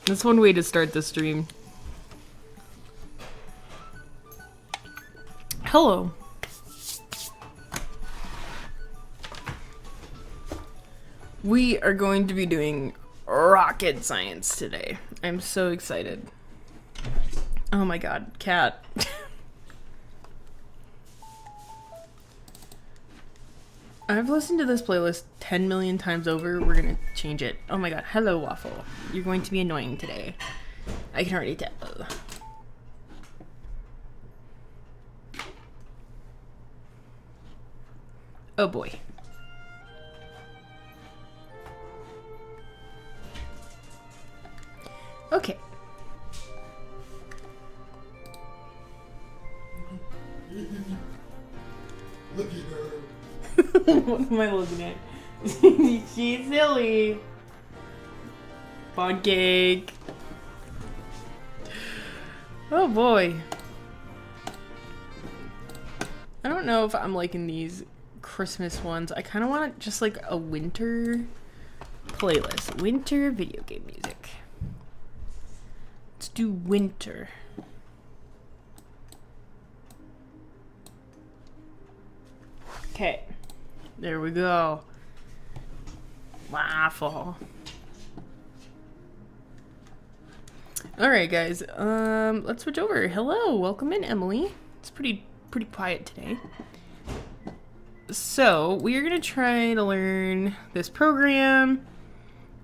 That's one way to start the stream. Hello. We are going to be doing rocket science today. I'm so excited. Oh my god, cat. I've listened to this playlist 10 million times over. We're gonna change it. Oh my god, hello Waffle. You're going to be annoying today. I can already tell. Oh boy. Okay. Look at her. What am I looking at? She's silly. Fun cake. Oh boy. I don't know if I'm liking these Christmas ones. I kind of want just like a winter playlist. Winter video game music. Let's do winter. Okay. There we go. Waffle. Alright guys, let's switch over. Hello, welcome in Emily. It's pretty quiet today. So, we are gonna try to learn this program.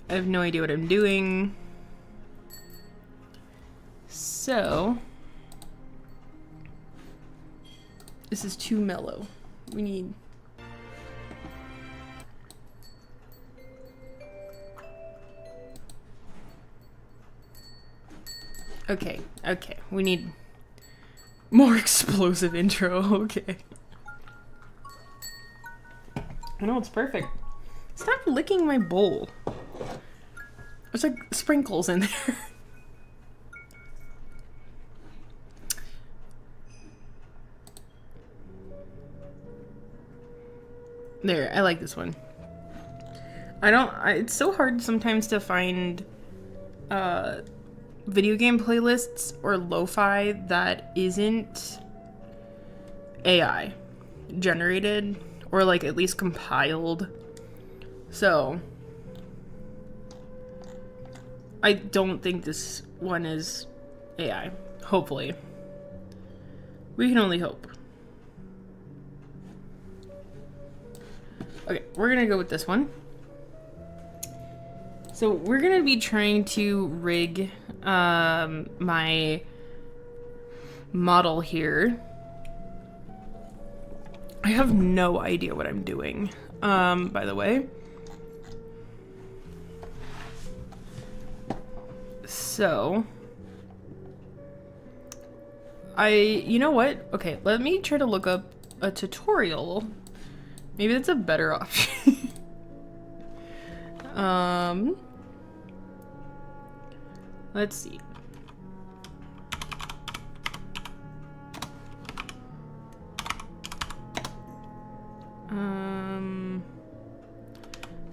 I have no idea what I'm doing. So, this is too mellow. We need... Okay, we need more explosive intro, okay. I know, it's perfect. Stop licking my bowl. There's like sprinkles in there. There, I like this one. It's so hard sometimes to find, video game playlists or lo-fi that isn't AI generated or like at least compiled. So I don't think this one is AI. Hopefully. We can only hope. Okay, we're gonna go with this one. So we're gonna be trying to rig my model here. I have no idea what I'm doing, by the way. So, you know what? Okay, let me try to look up a tutorial. Maybe that's a better option. Let's see.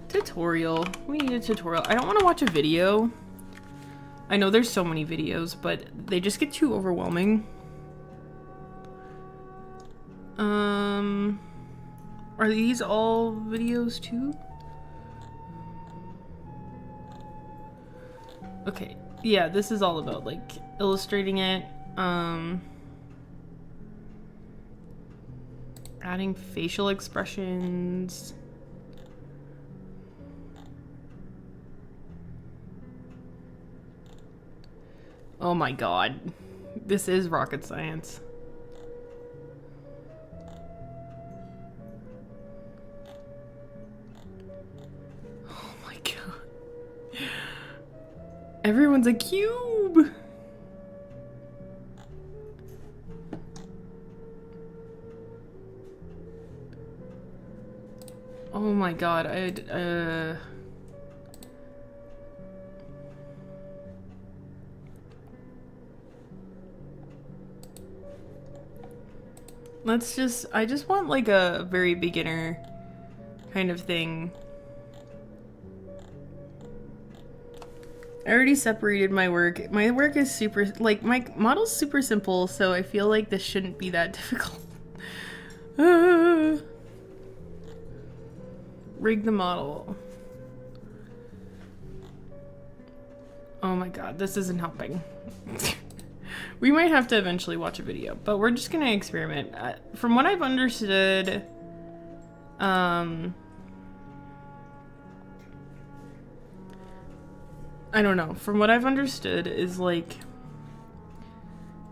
Tutorial. We need a tutorial. I don't want to watch a video. I know there's so many videos, but they just get too overwhelming. Are these all videos too? Okay. Yeah, this is all about like illustrating it, adding facial expressions. Oh my god. This is rocket science. Oh my god. Everyone's a cube! Oh my god, I just want like a very beginner kind of thing. I already separated my work. My work is super, like, my model's super simple, so I feel like this shouldn't be that difficult. Rig the model. Oh my god, this isn't helping. We might have to eventually watch a video, but we're just gonna experiment. From what I've understood, I don't know. From what I've understood is like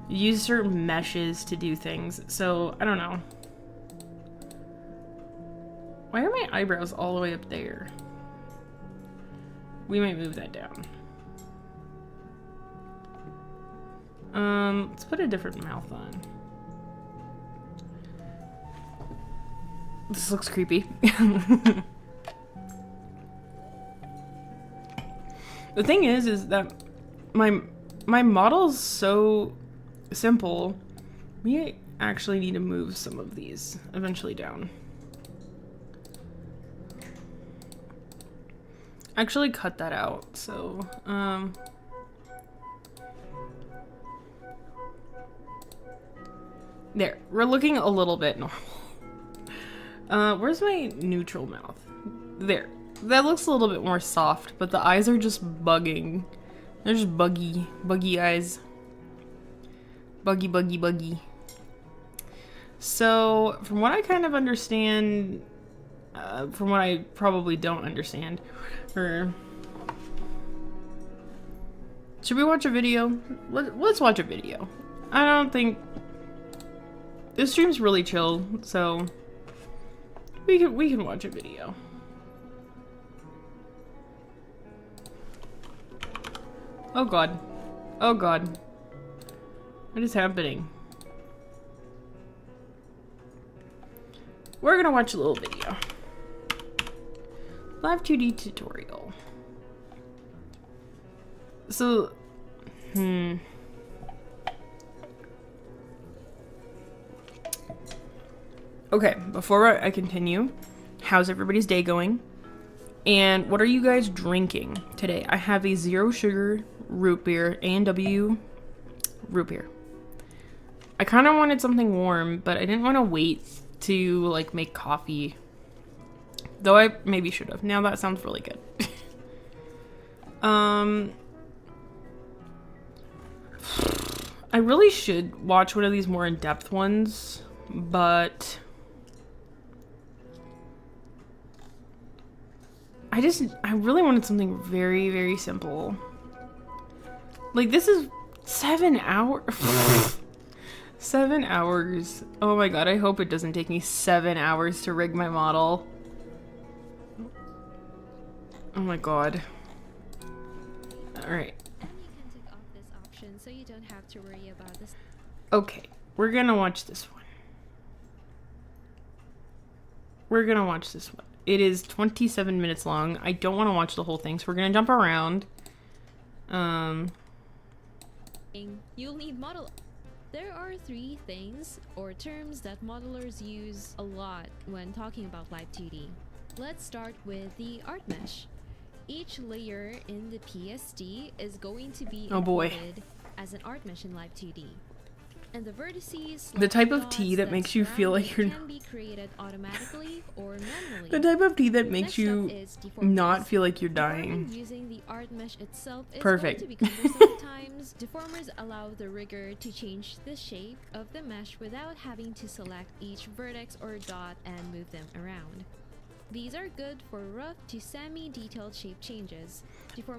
use certain meshes to do things. So I don't know. Why are my eyebrows all the way up there? We might move that down. Let's put a different mouth on. This looks creepy. The thing is that my model's so simple. We actually need to move some of these eventually down. Actually cut that out, so there, we're looking a little bit normal. Where's my neutral mouth? There. That looks a little bit more soft, but the eyes are just bugging. They're just buggy eyes. Buggy. So, from what I kind of understand, from what I probably don't understand, or should we watch a video? Let's watch a video. I don't think this stream's really chill, so we can watch a video. Oh god. Oh god. What is happening? We're gonna watch a little video. Live2D tutorial. So, okay, before I continue, how's everybody's day going? And what are you guys drinking today? I have a 0 sugar root beer, A&W root beer. I kind of wanted something warm, but I didn't want to wait to like make coffee. Though I maybe should have. Now that sounds really good. I really should watch one of these more in-depth ones, but I really wanted something very, very simple. Like, this is 7 hours. 7 hours. Oh my god, I hope it doesn't take me 7 hours to rig my model. Oh my god. Alright. Okay, we're gonna watch this one. It is 27 minutes long. I don't want to watch the whole thing, so we're gonna jump around. You'll need model. There are 3 things or terms that modelers use a lot when talking about Live2D. Let's start with the art mesh. Each layer in the PSD is going to be imported as an art mesh in Live2D. And the vertices, the type of tea that makes you feel like you're can be created automatically or manually. The type of tea that makes you not feel like you're dying. Using the art mesh itself is perfect. Going to be cumbersome at times. Deformers allow the rigger to change the shape of the mesh without having to select each vertex or dot and move them around. These are good for rough to semi-detailed shape changes.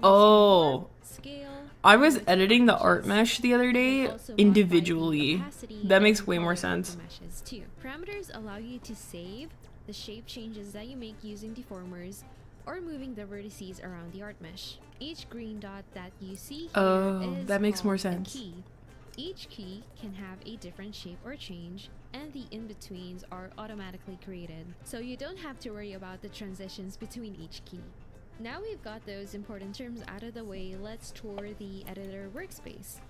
Oh, scale, I was editing the art mesh the other day individually. That makes way more sense. Parameters allow you to save the shape changes that you make using deformers or moving the vertices around the art mesh. Each green dot that you see here is that makes more called a sense. key. Each key can have a different shape or change, and the in-betweens are automatically created, so you don't have to worry about the transitions between each key. Now we've got those important terms out of the way, let's tour the editor workspace.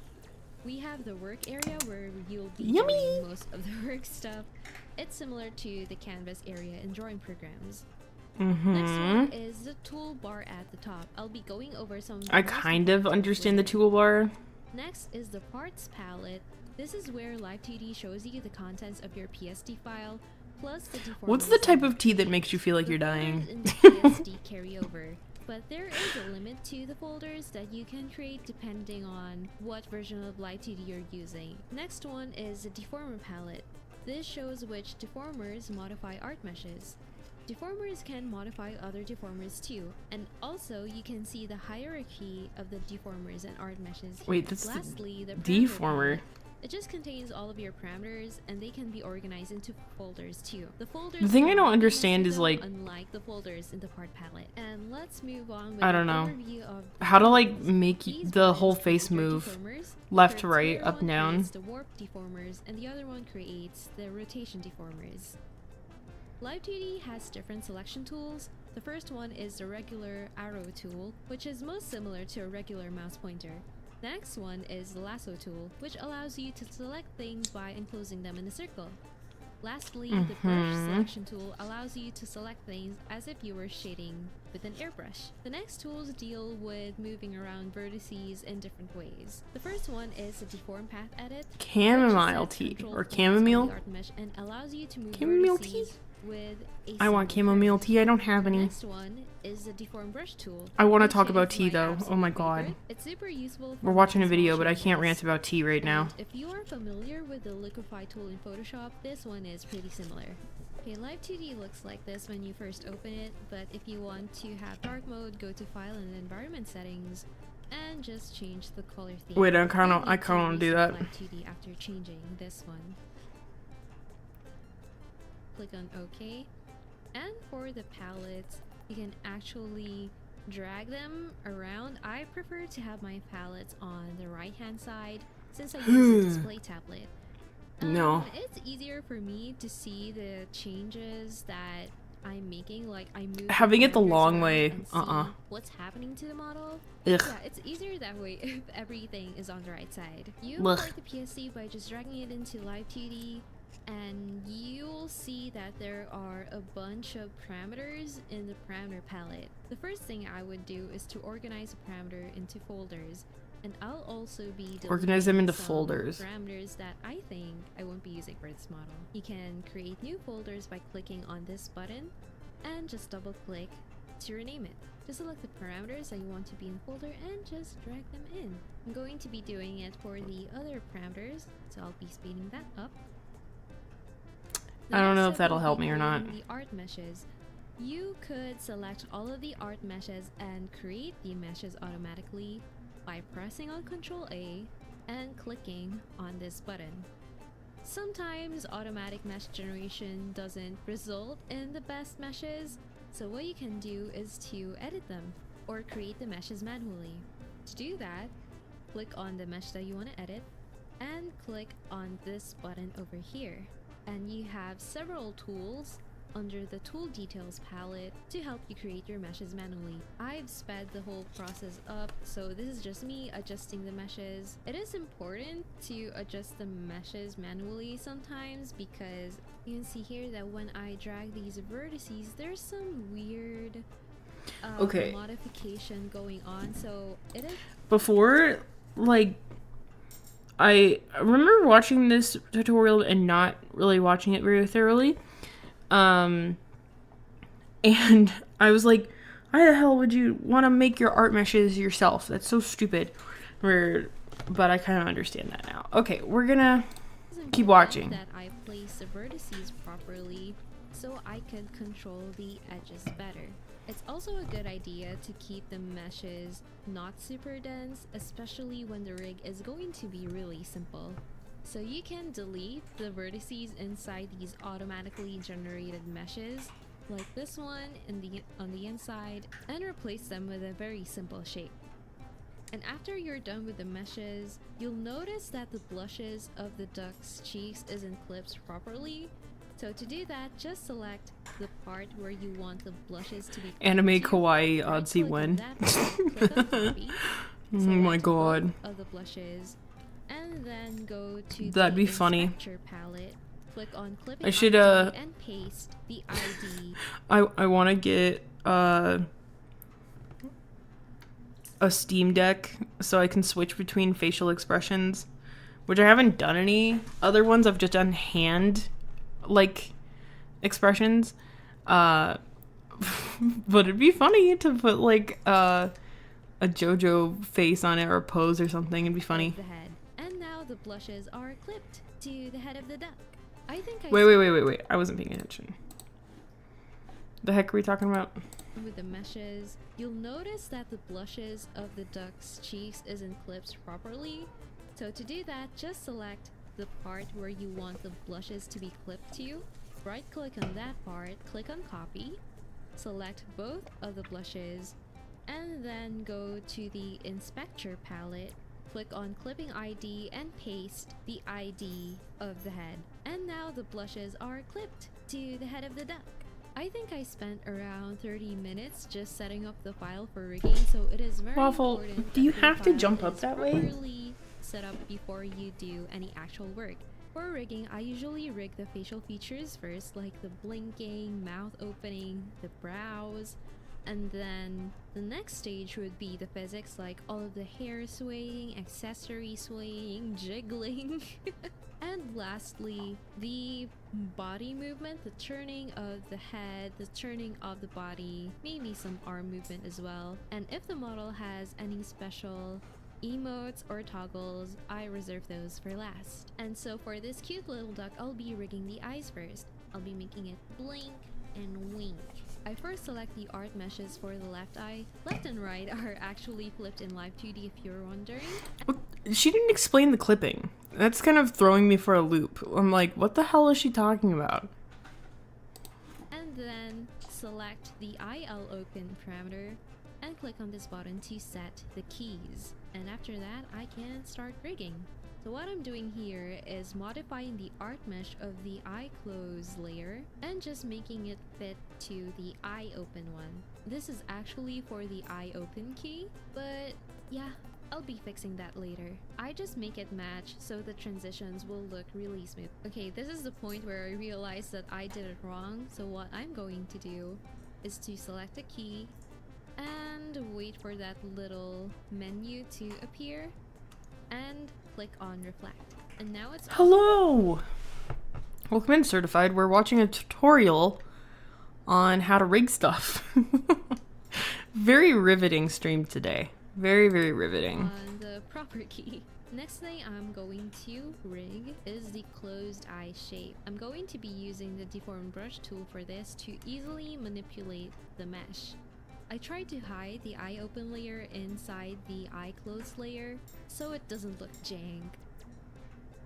We have the work area where you'll be doing most of the work stuff. It's similar to the canvas area in drawing programs. Next one Mm-hmm. is the toolbar at the top. I'll be going over some of the I most kind of important understand the later. toolbar. Next is the parts palette. This is where Live2D shows you the contents of your PSD file, plus the deformers. What's the type you of tea that create. makes you feel like The you're folders dying? in the PSD carry over, but there is a limit to the folders that you can create depending on what version of Live2D you're using. Next one is the deformer palette. This shows which deformers modify art meshes. Deformers can modify other deformers too, and also you can see the hierarchy of the deformers and art meshes here. Wait, that's the Lastly, the parameter deformer. palette. It just contains all of your parameters, and they can be organized into folders too. The folders The thing I cannot don't be understand nested is, though, like, unlike the folders in the part palette. And let's move on with I an don't know. overview of How to, like, deformers. make These the whole buttons face create your move deformers. left The to right, square up, one down. creates the warp deformers, and the other one creates the rotation deformers. Live2D has different selection tools. The first one is the regular arrow tool, which is most similar to a regular mouse pointer. The next one is the lasso tool, which allows you to select things by enclosing them in a circle. Lastly, the brush selection tool allows you to select things as if you were shading with an airbrush. The next tools deal with moving around vertices in different ways. The first one is the deform path edit, Chamomile which tea sets or control points on the chamomile. art mesh and allows you to move Chamomile vertices tea? with a I want single chamomile curve. tea. I don't have The any. next one is the deform brush tool. I want to which talk about is tea my though. Oh my absolute god. favorite. It's super useful for We're watching a making video, small but I can't changes. rant about tea right now. And if you are familiar with the liquify tool in Photoshop, this one is pretty similar. Okay, Live2D looks like this when you first open it, but if you want to have dark mode, go to File and Environment Settings, and just change the color theme. Wait, I You kinda need to wanna do reset that. Live2D after changing this one. Click on OK. And for the palettes, you can actually drag them around. I prefer to have my palettes on the right hand side since I use a display tablet. No. It's easier for me to see the changes that I'm making. Like I move Having it the characters long around way, and see what's happening to the model. Ugh. Yeah, it's easier that way if everything is on the right side. You Ugh. import the PSD by just dragging it into Live2D, and you'll see that there are a bunch of parameters in the parameter palette. The first thing I would do is to organize a parameter into folders, and I'll also be Organize them deleting into some folders. parameters that I think I won't be using for this model. You can create new folders by clicking on this button and just double click to rename it. Just select the parameters that you want to be in the folder and just drag them in. I'm going to be doing it for the other parameters, so I'll be speeding that up. The I don't next know if step that'll will help be me or not. creating the art meshes. You could select all of the art meshes and create the meshes automatically by pressing on Ctrl A and clicking on this button. Sometimes automatic mesh generation doesn't result in the best meshes, so what you can do is to edit them or create the meshes manually. To do that, click on the mesh that you want to edit and click on this button over here. And you have several tools under the tool details palette to help you create your meshes manually. I've sped the whole process up, so this is just me adjusting the meshes. It is important to adjust the meshes manually sometimes because you can see here that when I drag these vertices, there's some weird Okay. modification going on, so it is Before, like, I remember watching this tutorial and not really watching it very thoroughly. And I was like, why the hell would you want to make your art meshes yourself? That's so stupid. But I kind of understand that now. Okay, we're gonna keep watching. that I place the vertices properly so I could control the edges better. It's also a good idea to keep the meshes not super dense, especially when the rig is going to be really simple. So you can delete the vertices inside these automatically generated meshes, like this one on the inside, and replace them with a very simple shape. And after you're done with the meshes, you'll notice that the blushes of the duck's cheeks isn't clipped properly. So to do that, just select the part where you want the blushes to be Anime clipped to. kawaii Right-click oddsie on one. that part, click on copy, Oh my select god. both of the blushes, and then go to That'd the be funny. inspector palette Click on clipping I should ID and paste the ID. I want to get a Steam Deck so I can switch between facial expressions, which I haven't done any. Other ones I've just done hand like expressions. But it'd be funny to put like a JoJo face on it or a pose or something. It'd be funny. The head. And now the blushes are clipped to the head of the duck. I think Wait. I wasn't paying attention. The heck are we talking about? With the meshes, you'll notice that the blushes of the duck's cheeks isn't clipped properly. So to do that, just select the part where you want the blushes to be clipped to. Right click on that part, click on copy, select both of the blushes, and then go to the inspector palette, click on clipping ID and paste the ID of the head. And now the blushes are clipped to the head of the duck. I think I spent around 30 minutes just setting up the file for rigging, so it is very Waffle, important do you that the have to file jump up is that way? properly set up before you do any actual work. For rigging, I usually rig the facial features first, like the blinking, mouth opening, the brows, and then the next stage would be the physics, like all of the hair swaying, accessory swaying, jiggling. And lastly, the body movement, the turning of the head, the turning of the body, maybe some arm movement as well. And if the model has any special emotes or toggles, I reserve those for last. And so for this cute little duck, I'll be rigging the eyes first. I'll be making it blink and wink. I first select the art meshes for the left eye. Left and right are actually flipped in Live2D if you're wondering. She didn't explain the clipping. That's kind of throwing me for a loop. I'm like, what the hell is she talking about? And then select the IL open parameter and click on this button to set the keys. And after that, I can start rigging. So what I'm doing here is modifying the art mesh of the eye close layer and just making it fit to the eye open one. This is actually for the eye open key, but yeah, I'll be fixing that later. I just make it match so the transitions will look really smooth. Okay, this is the point where I realized that I did it wrong. So what I'm going to do is to select a key and wait for that little menu to appear and click on reflect. And now it's Hello! Welcome in, Certified. We're watching a tutorial on how to rig stuff. Very riveting stream today. Very, very riveting. On the proper key. Next thing I'm going to rig is the closed eye shape. I'm going to be using the deform brush tool for this to easily manipulate the mesh. I tried to hide the eye open layer inside the eye close layer so it doesn't look jank.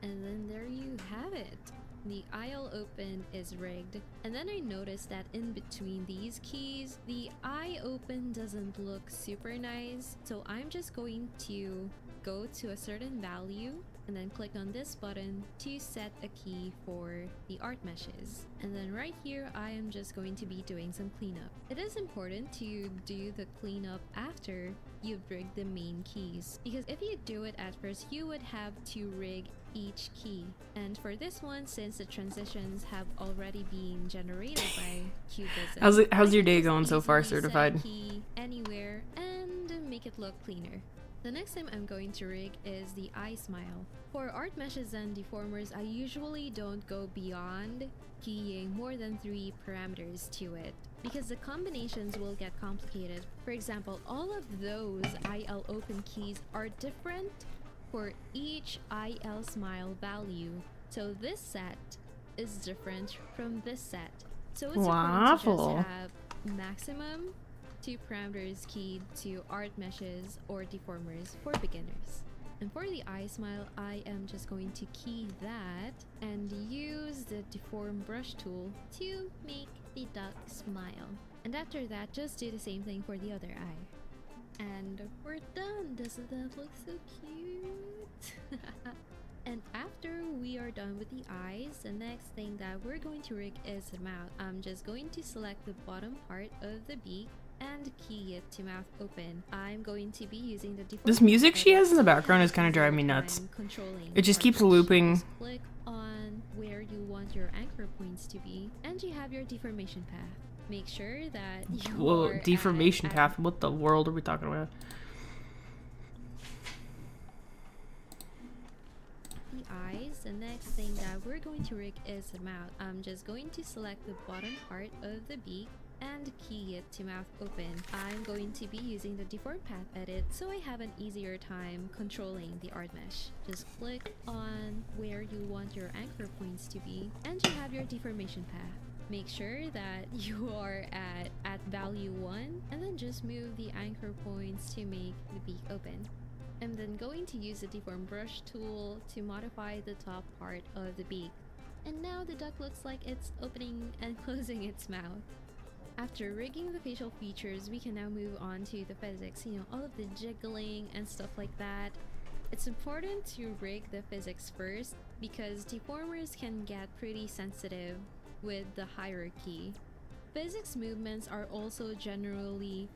And then there you have it. The IL open is rigged. And then I noticed that in between these keys, the eye open doesn't look super nice. So I'm just going to go to a certain value and then click on this button to set a key for the art meshes. And then right here, I am just going to be doing some cleanup. It is important to do the cleanup after you've rigged the main keys, because if you do it at first, you would have to rig each key. And for this one, since the transitions have already been generated by Cubism, How's your day I can going just so far, easily set a Certified? key anywhere and make it look cleaner. The next thing I'm going to rig is the eye smile. For art meshes and deformers, I usually don't go beyond keying more than 3 parameters to it, because the combinations will get complicated. For example, all of those IL open keys are different for each IL smile value. So this set is different from this set. So it's important to just have maximum 2 parameters keyed to art meshes or deformers for beginners. And for the eye smile, I am just going to key that and use the deform brush tool to make the duck smile. And after that, just do the same thing for the other eye. And we're done! Doesn't that look so cute? And after we are done with the eyes, the next thing that we're going to rig is the mouth. I'm just going to select the bottom part of the beak and key it to mouth open. I'm going to be using the deform This music she has in the edit, so background I is kind of have driving me easier nuts. time controlling It just the keeps artmesh. looping. Just click on where you want your anchor points to be, and you have your deformation path. Make sure that you Whoa, are deformation at path. What the world are we talking about? the eyes. The next thing that we're going to rig is the mouth. I'm just going to select the bottom part of the beak and key it to mouth open. I'm going to be using the deform path edit, so I have an easier time controlling the art mesh. Just click on where you want your anchor points to be, and you have your deformation path. Make sure that you are at value 1, and then just move the anchor points to make the beak open. I'm then going to use the deform brush tool to modify the top part of the beak. And now the duck looks like it's opening and closing its mouth. After rigging the facial features, we can now move on to the physics, all of the jiggling and stuff like that. It's important to rig the physics first because deformers can get pretty sensitive with the hierarchy. Physics movements are also generally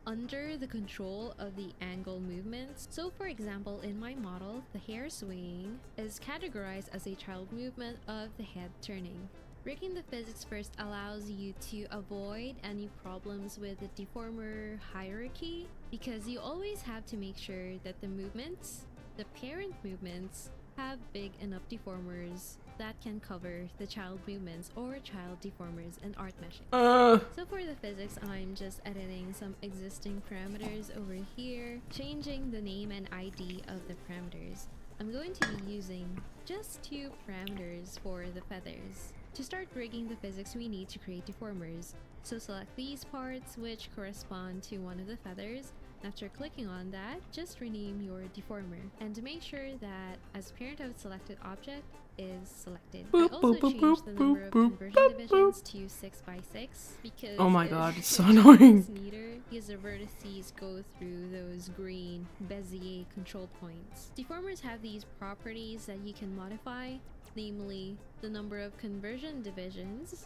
under the control of the angle movements. So for example, in my model, the hair swaying is categorized as a child movement of the head turning. Rigging the physics first allows you to avoid any problems with the deformer hierarchy because you always have to make sure that the movements, the parent movements, have big enough deformers that can cover the child movements or child deformers in art meshing. So for the physics, I'm just editing some existing parameters over here, changing the name and ID of the parameters. I'm going to be using just 2 parameters for the feathers. To start rigging the physics, we need to create deformers. So select these parts which correspond to one of the feathers. After clicking on that, just rename your deformer and make sure that as parent of selected object is selected. I also changed the number of conversion divisions to 6x6 because oh my god, it's so annoying. It's neater because the vertices go through those green Bezier control points. Deformers have these properties that you can modify, namely the number of conversion divisions,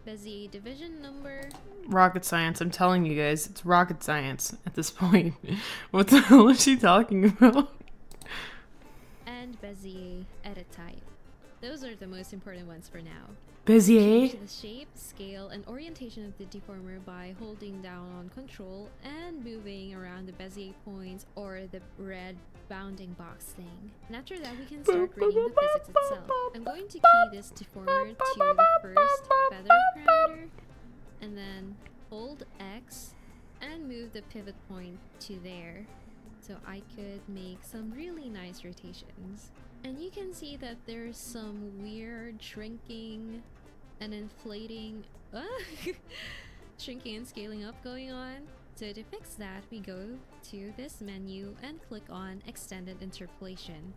Bezier division number. Rocket science, I'm telling you guys, it's rocket science at this point. What the hell is she talking about? And Bezier edit type. Those are the most important ones for now. Bezier? Change the shape, scale, and orientation of the deformer by holding down on control and moving around the Bezier points or the red bounding box thing. And after that, we can start rigging the physics itself. I'm going to key this deformer to the first feather parameter, and then hold X and move the pivot point to there. So I could make some really nice rotations. And you can see that there's some weird shrinking and inflating, shrinking and scaling up going on. So to fix that, we go to this menu and click on Extended Interpolation.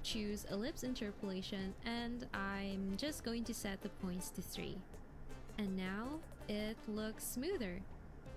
Choose Ellipse Interpolation, and I'm just going to set the points to 3. And now it looks smoother.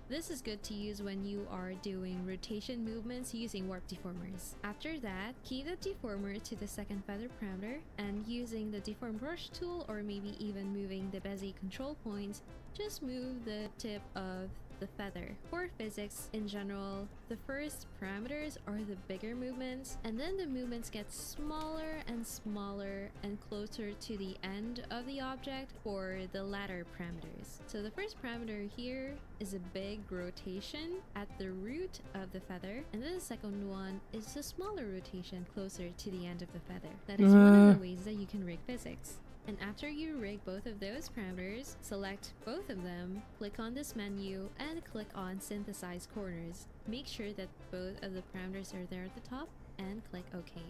This is good to use when you are doing rotation movements using warp deformers. After that, key the deformer to the second feather parameter, and using the deform brush tool or maybe even moving the Bezier control points, just move the tip of the feather. For physics in general, the first parameters are the bigger movements, and then the movements get smaller and smaller and closer to the end of the object for the latter parameters. So the first parameter here is a big rotation at the root of the feather, and then the second one is a smaller rotation closer to the end of the feather. That is one of the ways that you can rig physics. And after you rig both of those parameters, select both of them, click on this menu, and click on Synthesize Corners. Make sure that both of the parameters are there at the top, and click OK.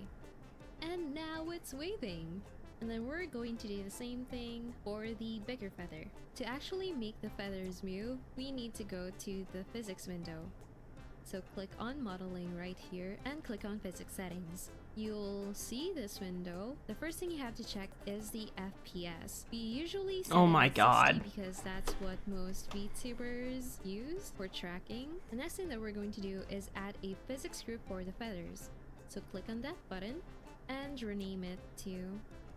And now it's waving! And then we're going to do the same thing for the bigger feather. To actually make the feathers move, we need to go to the Physics window. So click on Modeling right here, and click on Physics Settings. You'll see this window. The first thing you have to check is the FPS. We usually set Oh it my at 60 god. because that's what most VTubers use for tracking. The next thing that we're going to do is add a physics group for the feathers. So click on that button and rename it to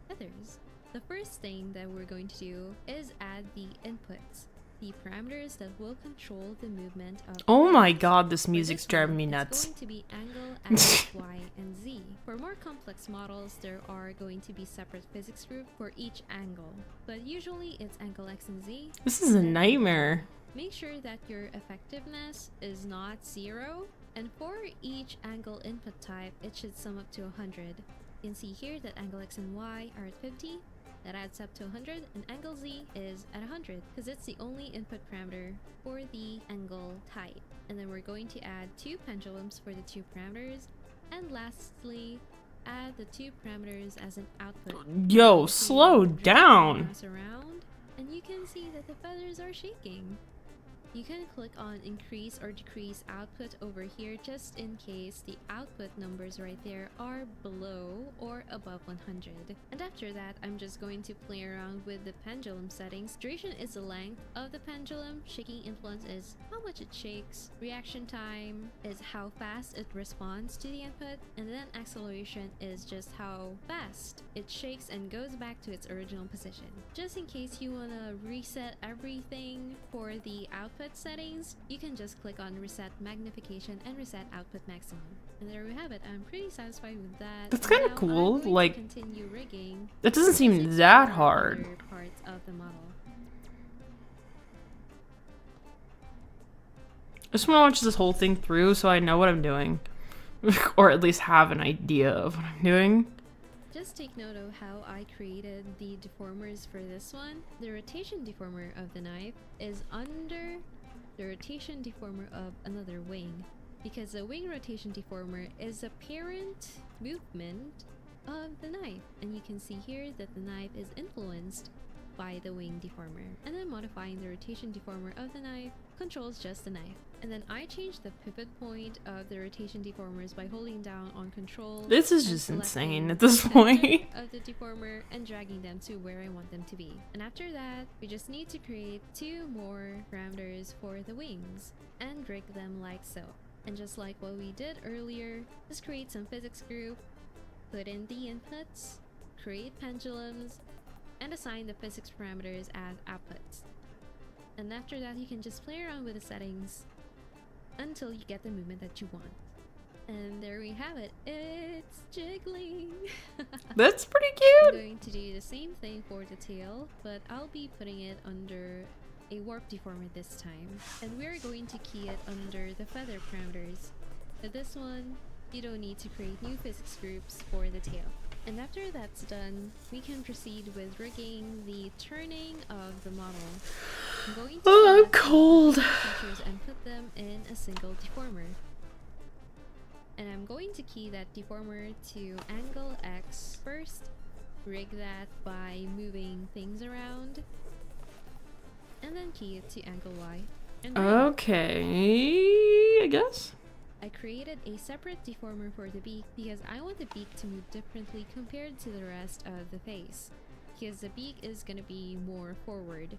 feathers. The first thing that we're going to do is add the inputs. the parameters that will control the movement of Oh my things. god, this For music's this driving one, me it's nuts. going to be angle, X, Y, and Z. For more complex models, there are going to be separate physics groups for each angle, but usually it's angle X and Z. This is a and nightmare. Make sure that your effectiveness is not 0, and for each angle input type, it should sum up to 100. You can see here that angle X and Y are at 50, that adds up to 100, and angle Z is at 100, because it's the only input parameter for the angle type. And then we're going to add 2 pendulums for the 2 parameters, and lastly, add the 2 parameters as an output. Yo, So slow you drag the down. mouse around, and you can see that the feathers are shaking. You can click on increase or decrease output over here just in case the output numbers right there are below or above 100. And after that, I'm just going to play around with the pendulum settings. Duration is the length of the pendulum, shaking influence is how much it shakes, reaction time is how fast it responds to the input, and then acceleration is just how fast it shakes and goes back to its original position. Just in case you want to reset everything for the output settings, you can just click on reset magnification and reset output maximum. And there we have it. I'm pretty satisfied with that. That's And kinda now I'm cool, going to like, continue rigging That doesn't seem physics that for hard. other parts of the model. I just want to watch this whole thing through so I know what I'm doing. Or at least have an idea of what I'm doing. Just take note of how I created the deformers for this one. The rotation deformer of the knife is under the rotation deformer of another wing, because the wing rotation deformer is the parent movement of the knife, and you can see here that the knife is influenced by the wing deformer. And then modifying the rotation deformer of the knife controls just the knife. And then I changed the pivot point of the rotation deformers by holding down on control. This is and just selecting insane at this the point. center of the deformer and dragging them to where I want them to be. And after that, we just need to create 2 more parameters for the wings and rig them like so. And just like what we did earlier, just create some physics group, put in the inputs, create pendulums, and assign the physics parameters as outputs. And after that, you can just play around with the settings until you get the movement that you want. And there we have it. It's jiggling. That's pretty I'm cute. going to do the same thing for the tail, but I'll be putting it under a warp deformer this time. And we're going to key it under the feather parameters. For this one, you don't need to create new physics groups for the tail. And after that's done, we can proceed with rigging the turning of the model. I'm going to Oh, I'm select cold. the features and put them in a single deformer. And I'm going to key that deformer to angle X first, rig that by moving things around, and then key it to angle Y. And Okay, I guess. I created a separate deformer for the beak because I want the beak to move differently compared to the rest of the face, because the beak is going to be more forward.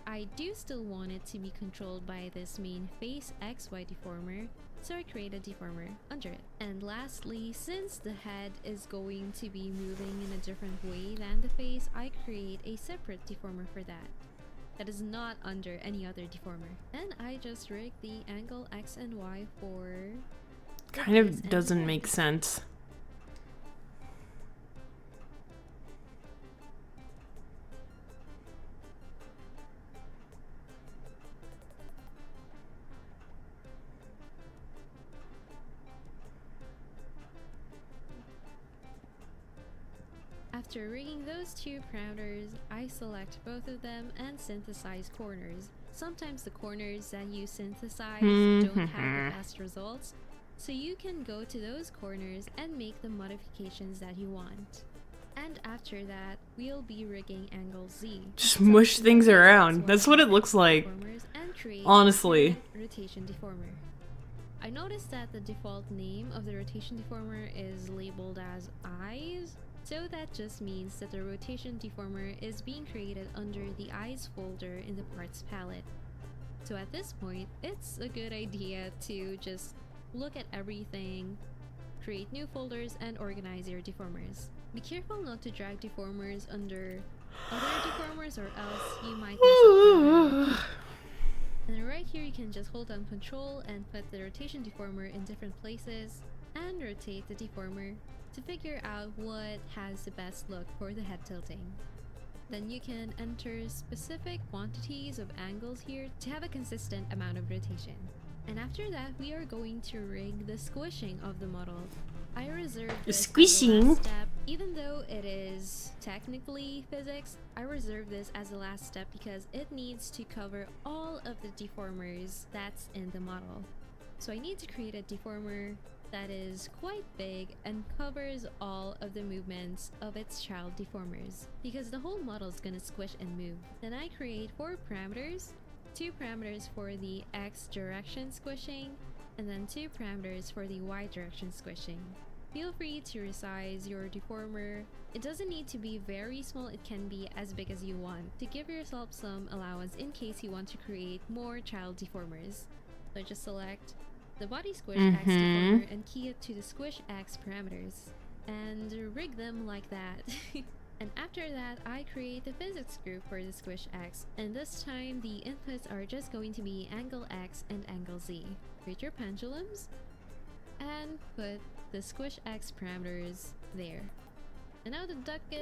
I do still want it to be controlled by this main face XY deformer, so I created a deformer under it. And lastly, since the head is going to be moving in a different way than the face, I create a separate deformer for that. That is not under any other deformer. Then I just rig the angle X and Y for the Kind face of and the doesn't head. make sense. After rigging those 2 parameters, I select both of them and synthesize corners. Sometimes the corners that you synthesize don't have the best results, so you can go to those corners and make the modifications that you want. And after that, we'll be rigging angle Z. Just So mush to things rig around. XY That's what it looks like. deformers and create Honestly. a rotation deformer. I noticed that the default name of the rotation deformer is labeled as eyes, so that just means that the rotation deformer is being created under the eyes folder in the parts palette. So at this point, it's a good idea to just look at everything, create new folders, and organize your deformers. Be careful not to drag deformers under other deformers or else you might mess up your here you can just hold down control and put the rotation deformer in different places and rotate the deformer to figure out what has the best look for the head tilting. Then you can enter specific quantities of angles here to have a consistent amount of rotation. And after that, we are going to rig the squishing of the model. I reserve this as the last step. Even though it is technically physics, I reserve this as the last step because it needs to cover all of the deformers that's in the model. So I need to create a deformer that is quite big and covers all of the movements of its child deformers, because the whole model is gonna squish and move. Then I create 4 parameters, 2 parameters for the X direction squishing, and then 2 parameters for the Y direction squishing. Feel free to resize your deformer. It doesn't need to be very small, it can be as big as you want, to give yourself some allowance in case you want to create more child deformers. So just select the body squish X deformer and key it to the squish X parameters and rig them like that. And after that, I create the physics group for the squish X, and this time the inputs are just going to be angle X and angle Z. Create your pendulums and put the squish X parameters there. And now the duck is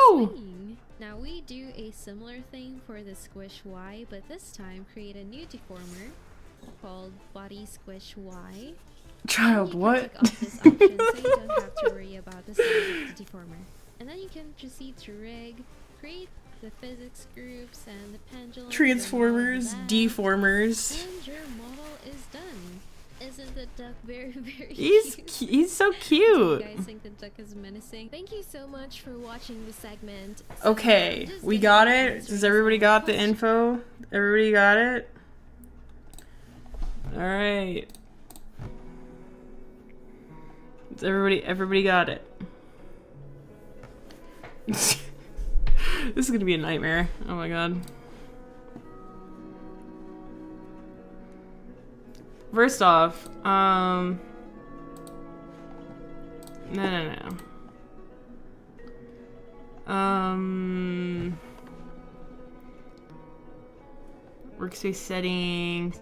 swinging. Now we do a similar thing for the squish Y, but this time create a new deformer called body squish Y. Child, what? Tick off this option so you don't have to worry about the size of the deformer. And then you can proceed to rig, create the physics groups and the pendulum, transformers, deformers. and your model is done. Isn't the duck very, very cute? He's so Do cute. you guys think the duck is menacing? Thank you so much for watching the segment. Okay, we got it. Does everybody got the info? Everybody got it? All right. Everybody got it. This is gonna be a nightmare. Oh my god. First off, no. Workspace settings.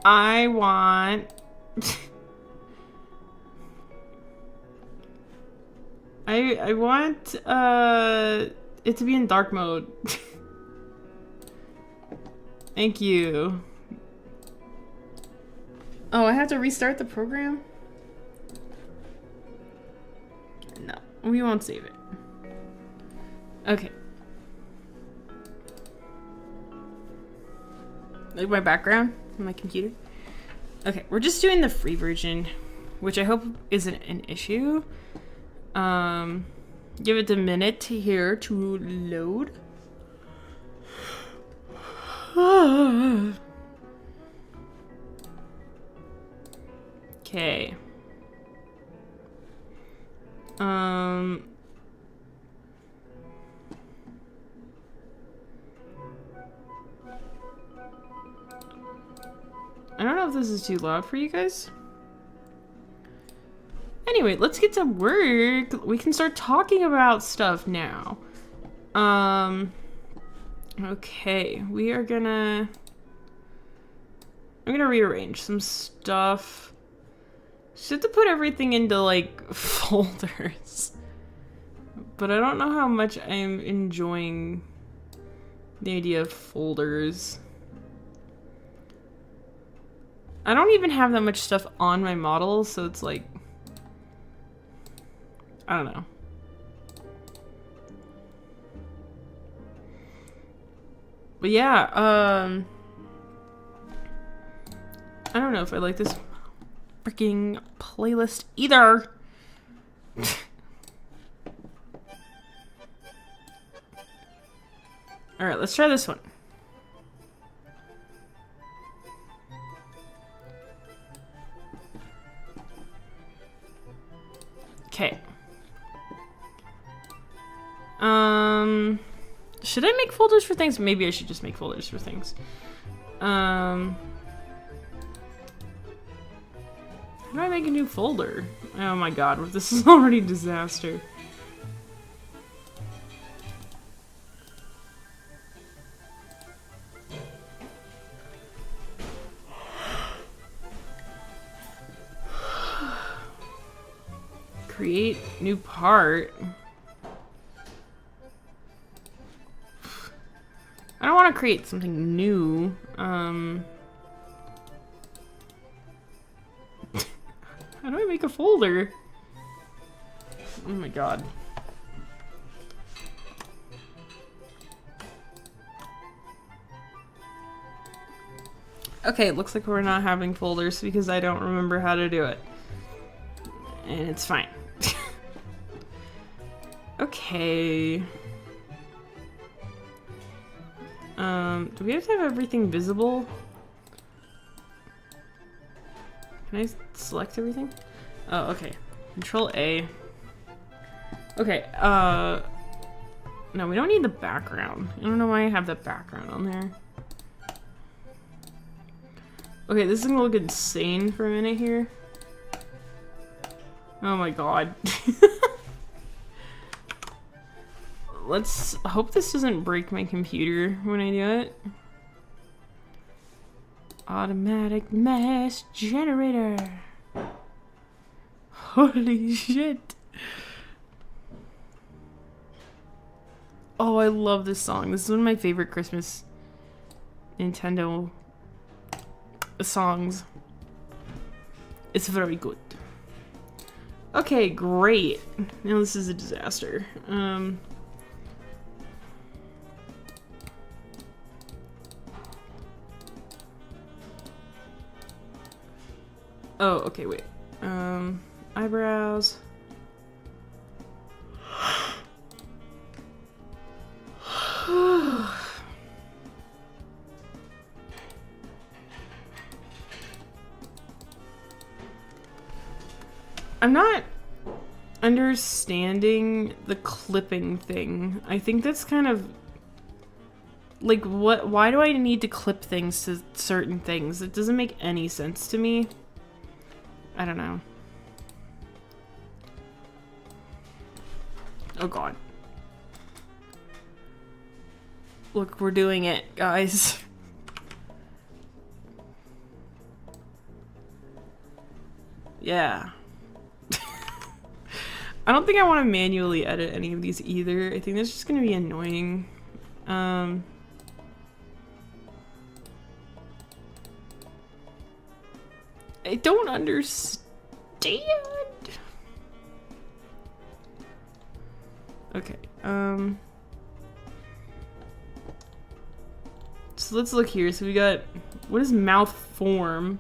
I want I want it to be in dark mode. Thank you. Oh, I have to restart the program? No, we won't save it. Okay. Like my background on my computer? Okay, we're just doing the free version, which I hope isn't an issue. Give it a minute here to load. Okay. I don't know if this is too loud for you guys. Anyway, let's get to work. We can start talking about stuff now. Okay, I'm gonna rearrange some stuff. Just have to put everything into like folders. But I don't know how much I'm enjoying the idea of folders. I don't even have that much stuff on my model, so it's like, I don't know. But yeah, I don't know if I like this freaking playlist either. All right, let's try this one. Okay. Should I make folders for things? Maybe I should just make folders for things. How do I make a new folder? Oh my god, this is already a disaster. Create new part. I don't want to create something new. How do I make a folder? Oh my god. Okay, it looks like we're not having folders because I don't remember how to do it. And it's fine. Okay. Do we have to have everything visible? Can I select everything? Oh, okay. Control A. Okay, no, we don't need the background. I don't know why I have the background on there. Okay, this is gonna look insane for a minute here. Oh my god. Let's hope this doesn't break my computer when I do it. Automatic mesh generator. Holy shit. Oh, I love this song. This is one of my favorite Christmas Nintendo songs. It's very good. Okay, great. Now this is a disaster. Oh, okay, wait. Eyebrows. I'm not understanding the clipping thing. I think that's kind of like, why do I need to clip things to certain things? It doesn't make any sense to me. I don't know. Oh god. Look, we're doing it, guys. Yeah. I don't think I want to manually edit any of these either. I think that's just going to be annoying. I don't understand. Okay, so let's look here. So we got, what does mouth form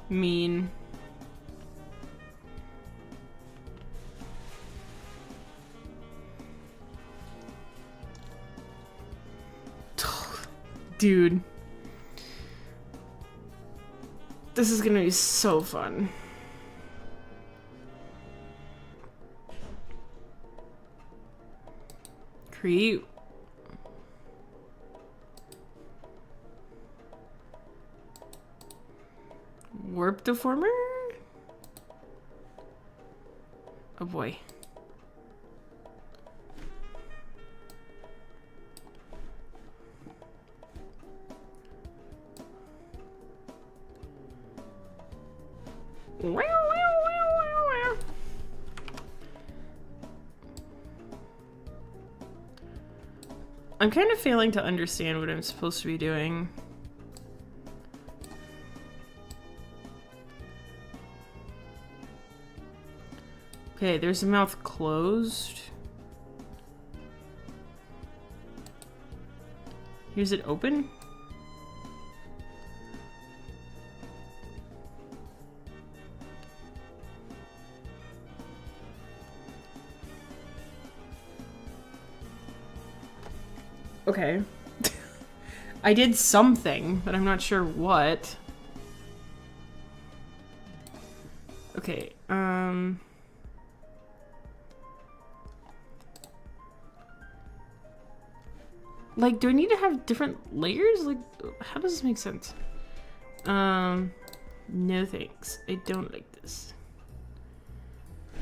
mean? Dude. This is gonna be so fun. Create. Warp deformer? Oh boy. I'm kind of failing to understand what I'm supposed to be doing. Okay, there's the mouth closed. Here's it open. Okay. I did something, but I'm not sure what. Okay, like, do I need to have different layers? Like, how does this make sense? No thanks. I don't like this.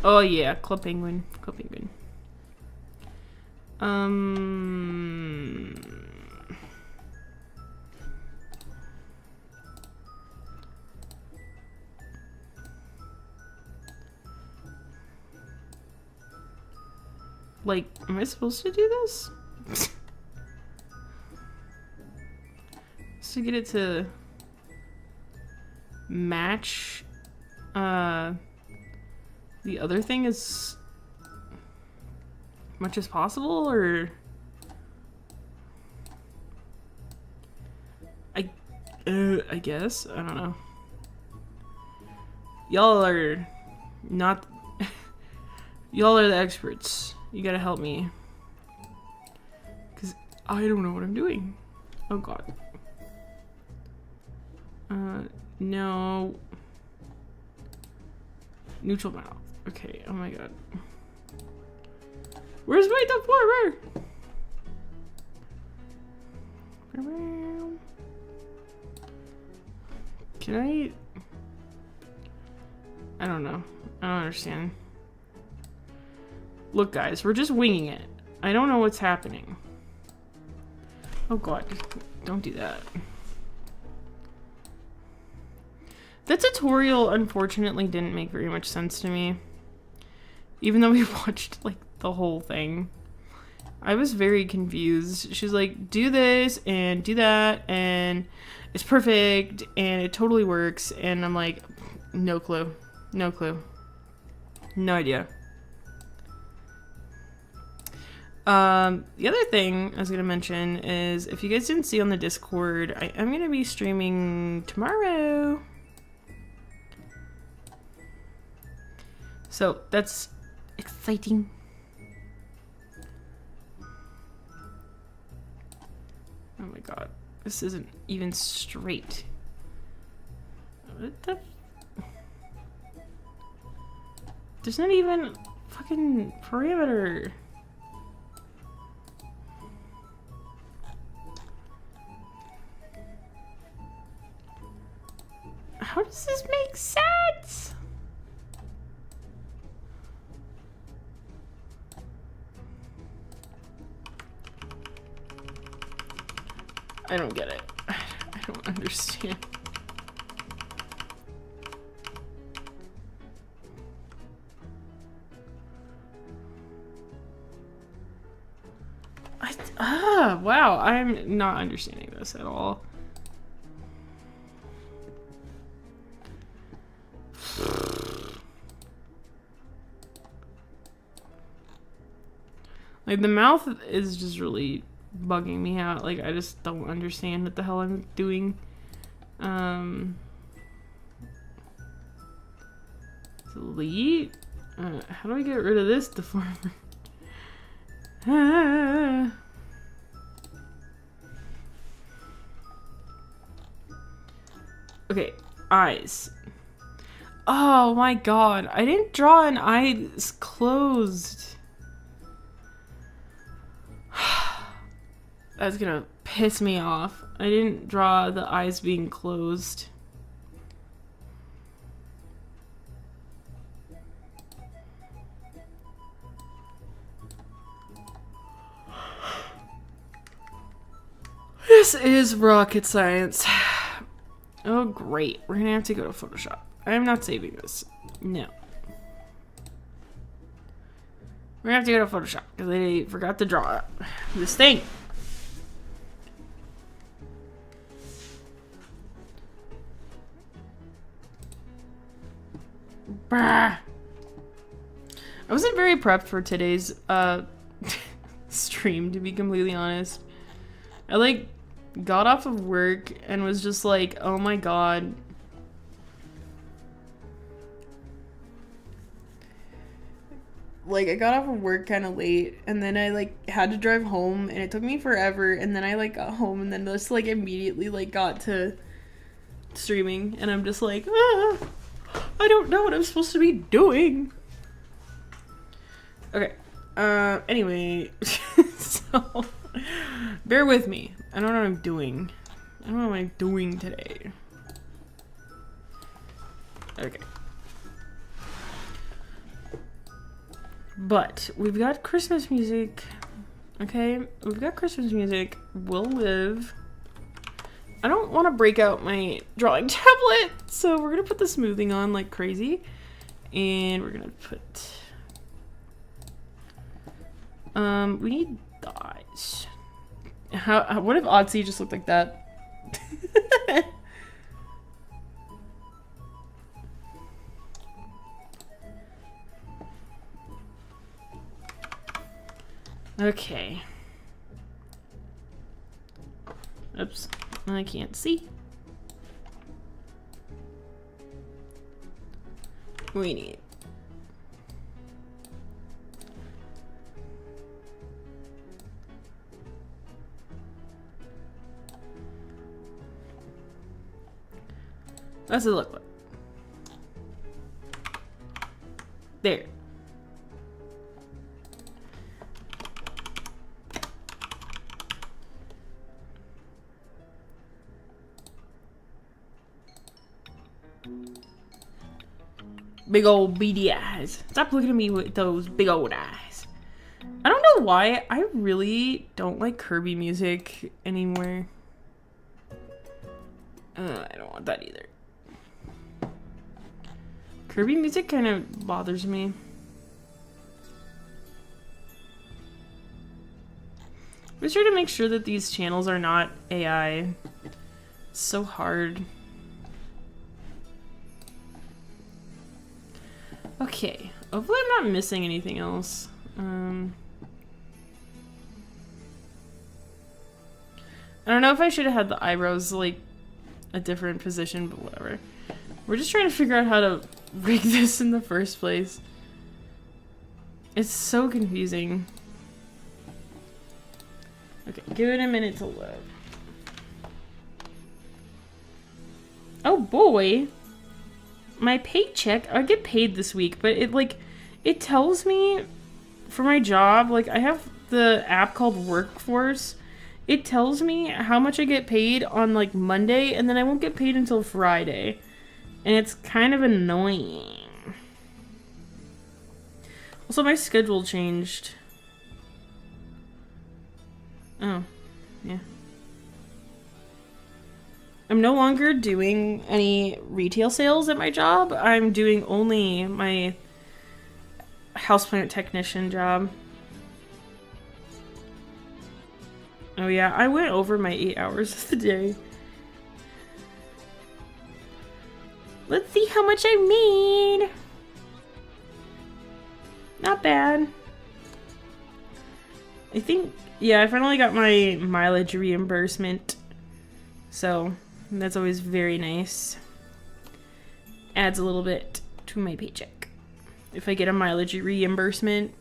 Oh yeah, Club Penguin. Club Penguin. Like, am I supposed to do this? To get it to match the other thing as much as possible, or I guess, I don't know. Y'all are not y'all are the experts. You gotta help me, because I don't know what I'm doing. Oh god. No. Neutral mouth. Okay, oh my god. Where's my deformer? Can I don't know. I don't understand. Look, guys, we're just winging it. I don't know what's happening. Oh god, don't do that. The tutorial, unfortunately, didn't make very much sense to me. Even though we watched, like, the whole thing. I was very confused. She's like, do this and do that, and it's perfect, and it totally works. And I'm like, no clue. No clue. No idea. The other thing I was going to mention is, if you guys didn't see on the Discord, I am going to be streaming tomorrow. So that's exciting. Oh my god, this isn't even straight. What the? There's not even fucking parameter. How does this make sense? I don't get it. I don't understand. Wow, I'm not understanding this at all. Like, the mouth is just really bugging me out. Like, I just don't understand what the hell I'm doing. Delete? How do I get rid of this deformer? Okay, eyes. Oh my god, I didn't draw an eyes closed. That's gonna piss me off. I didn't draw the eyes being closed. This is rocket science. Oh great, we're gonna have to go to Photoshop. I am not saving this. No. We're gonna have to go to Photoshop because I forgot to draw this thing. Bah. I wasn't very prepped for today's stream, to be completely honest. I like got off of work and was just like, oh my god. Like, I got off of work kind of late, and then I like had to drive home, and it took me forever, and then I like got home, and then just like immediately like got to streaming, and I'm just like, I don't know what I'm supposed to be doing. Okay. Anyway, so bear with me. I don't know what I'm doing. I don't know what I'm doing today. Okay. But we've got Christmas music. Okay? We've got Christmas music. We'll live. I don't want to break out my drawing tablet, so we're gonna put the smoothing on like crazy. And we're gonna put We need thighs. What if Otzi just looked like that? Okay. Oops, I can't see. We need. What's it look like? There. Big old beady eyes. Stop looking at me with those big old eyes. I don't know why. I really don't like Kirby music anymore. I don't want that either. Kirby music kind of bothers me. I'm sure to make sure that these channels are not AI. It's so hard. Okay, hopefully I'm not missing anything else. I don't know if I should have had the eyebrows like a different position, but whatever. We're just trying to figure out how to rig this in the first place. It's so confusing. Okay, give it a minute to load. Oh boy. My paycheck, I get paid this week, but it tells me for my job, like I have the app called Workforce. It tells me how much I get paid on like Monday, and then I won't get paid until Friday. And it's kind of annoying. Also, my schedule changed. Oh, yeah. I'm no longer doing any retail sales at my job. I'm doing only my houseplant technician job. Oh yeah, I went over my 8 hours of the day. Let's see how much I made. Not bad. I think, yeah, I finally got my mileage reimbursement. So that's always very nice. Adds a little bit to my paycheck if I get a mileage reimbursement.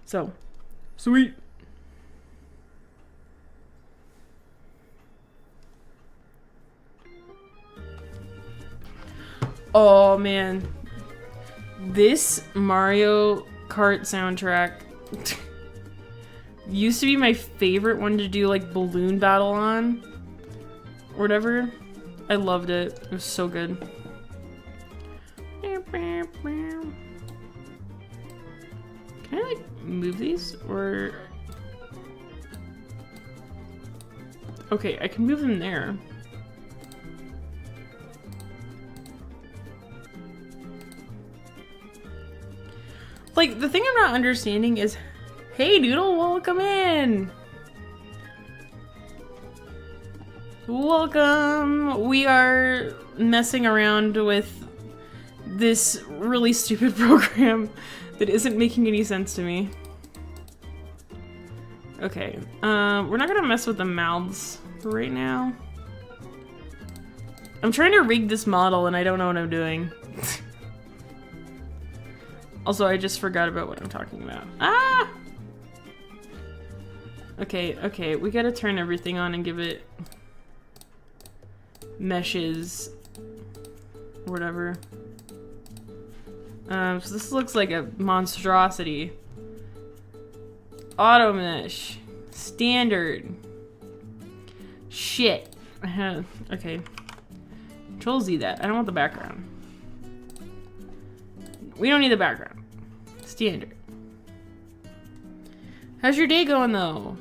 So, sweet. Oh man, this Mario Kart soundtrack used to be my favorite one to do like balloon battle on or whatever. I loved it. It was so good. Can I like move these or? Okay, I can move them there. Like, the thing I'm not understanding is, hey Noodle, welcome in! Welcome! We are messing around with this really stupid program that isn't making any sense to me. Okay, we're not gonna mess with the mouths right now. I'm trying to rig this model and I don't know what I'm doing. Also, I just forgot about what I'm talking about. Ah! Okay, okay, we gotta turn everything on and give it meshes or whatever. So this looks like a monstrosity. Auto mesh. Standard. Shit. Okay. Control Z that. I don't want the background. We don't need the background. Standard. How's your day going though?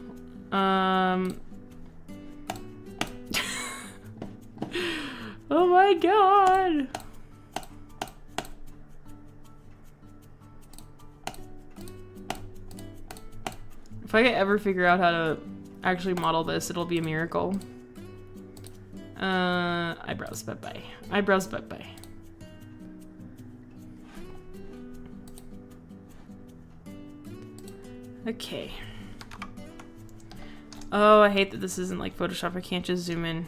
Oh my god. If I could ever figure out how to actually model this, it'll be a miracle. Eyebrows, bye-bye. Eyebrows, bye-bye. Okay. Oh, I hate that this isn't like Photoshop. I can't just zoom in.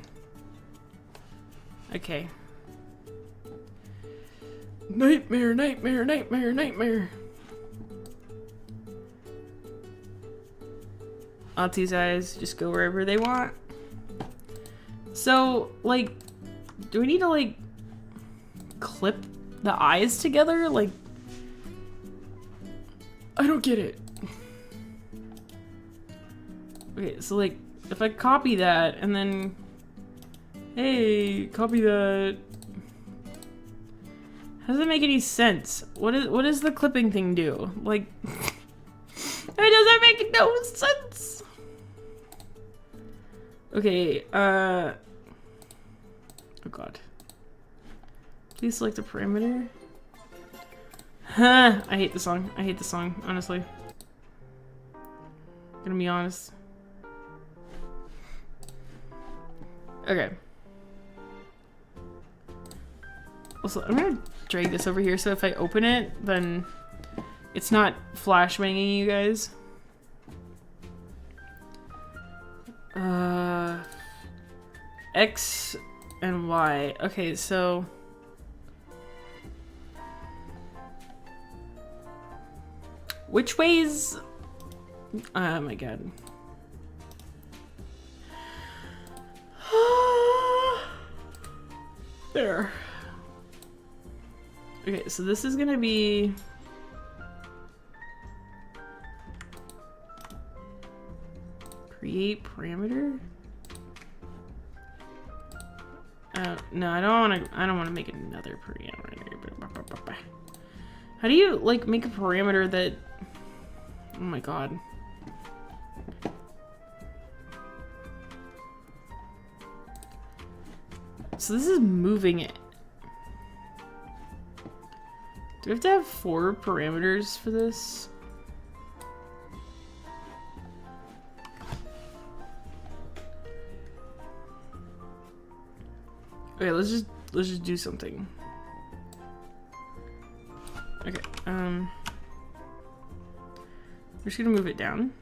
Okay. Nightmare, nightmare, nightmare, nightmare. Auntie's eyes just go wherever they want. So, like, do we need to, like, clip the eyes together? Like, I don't get it. Okay, so, like, if I copy that and then, hey, copy that. How does it make any sense? What does the clipping thing do? Like, it doesn't make no sense. Okay, oh god. Please select a parameter. Huh, I hate the song. I hate the song, honestly. Gonna be honest. Okay. Also, I'm gonna drag this over here so if I open it, then it's not flashbanging you guys. X and Y. Okay, so which ways? Oh my god. There. Okay, so this is gonna be create parameter. No, I don't want to make another parameter. How do you like make a parameter that? Oh my god. So this is moving it. Do we have to have 4 parameters for this? Okay, let's just do something. Okay, we're just gonna move it down.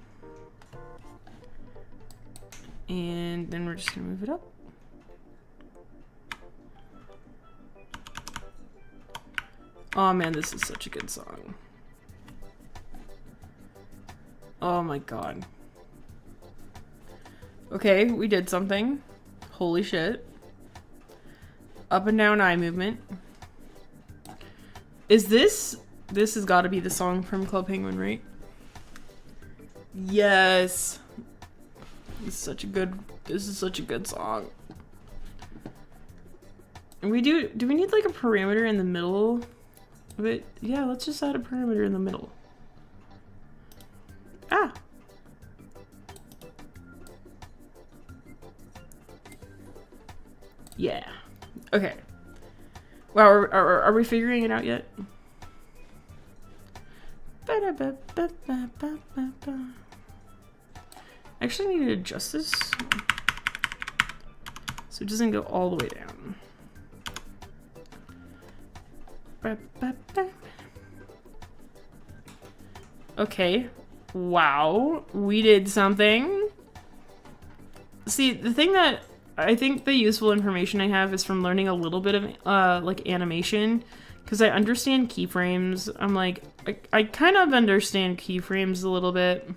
And then we're just gonna move it up. Oh man, this is such a good song. Oh my god. Okay, we did something. Holy shit. Up and down eye movement. Is this has got to be the song from Club Penguin, right? Yes. This is such a good song. And do we need like a parameter in the middle of it? Yeah, let's just add a parameter in the middle. Ah. Yeah. Okay. Wow, are we figuring it out yet? I actually need to adjust this so it doesn't go all the way down. Okay. Wow, we did something. See, the thing that I think the useful information I have is from learning a little bit of like animation, because I understand keyframes. I'm like, I kind of understand keyframes a little bit.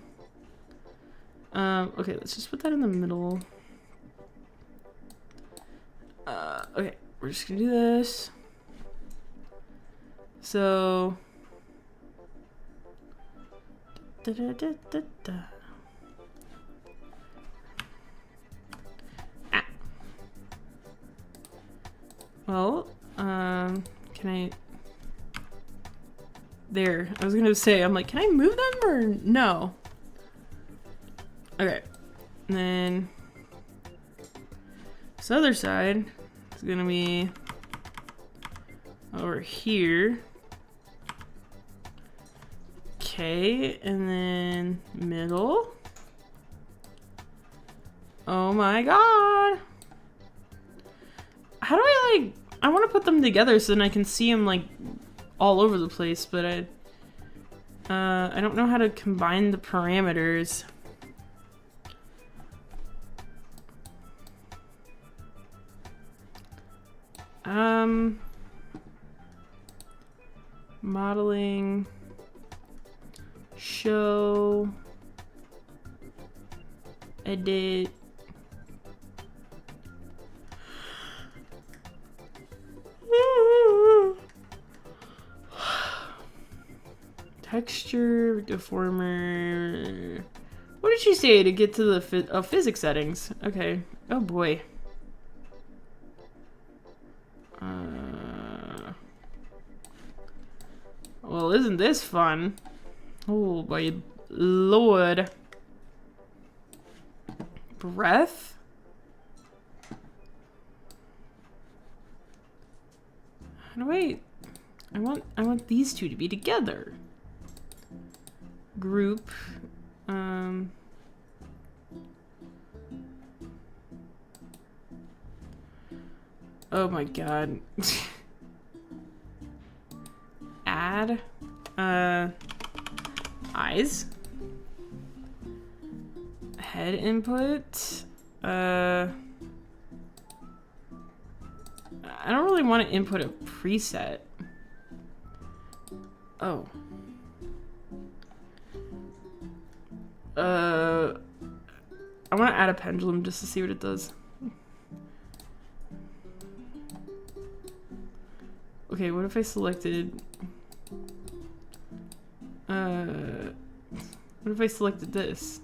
Okay, let's just put that in the middle. Okay, we're just gonna do this. So, well, can I? There. I was gonna say, I'm like, can I move them or no? Okay. And then this other side is gonna be over here. Okay, and then middle. Oh my god. How do I like... I want to put them together so then I can see them like all over the place, but I don't know how to combine the parameters. Modeling, show, edit. Texture, deformer. What did she say to get to the physics settings? Okay. Oh boy. Well, isn't this fun? Oh my lord. Breath? How do I want these two to be together. Group. Oh my god. Add eyes. Head input. I don't really want to input a preset. Oh. I want to add a pendulum just to see what it does. Okay, what if I selected... what if I selected this?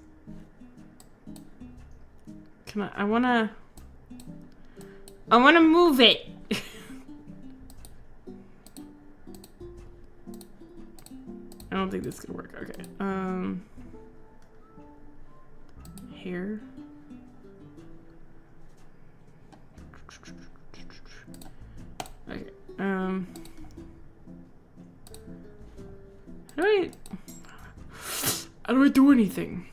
Can I wanna move it! I don't think this is gonna work. Okay. Here. Okay. How do I do anything?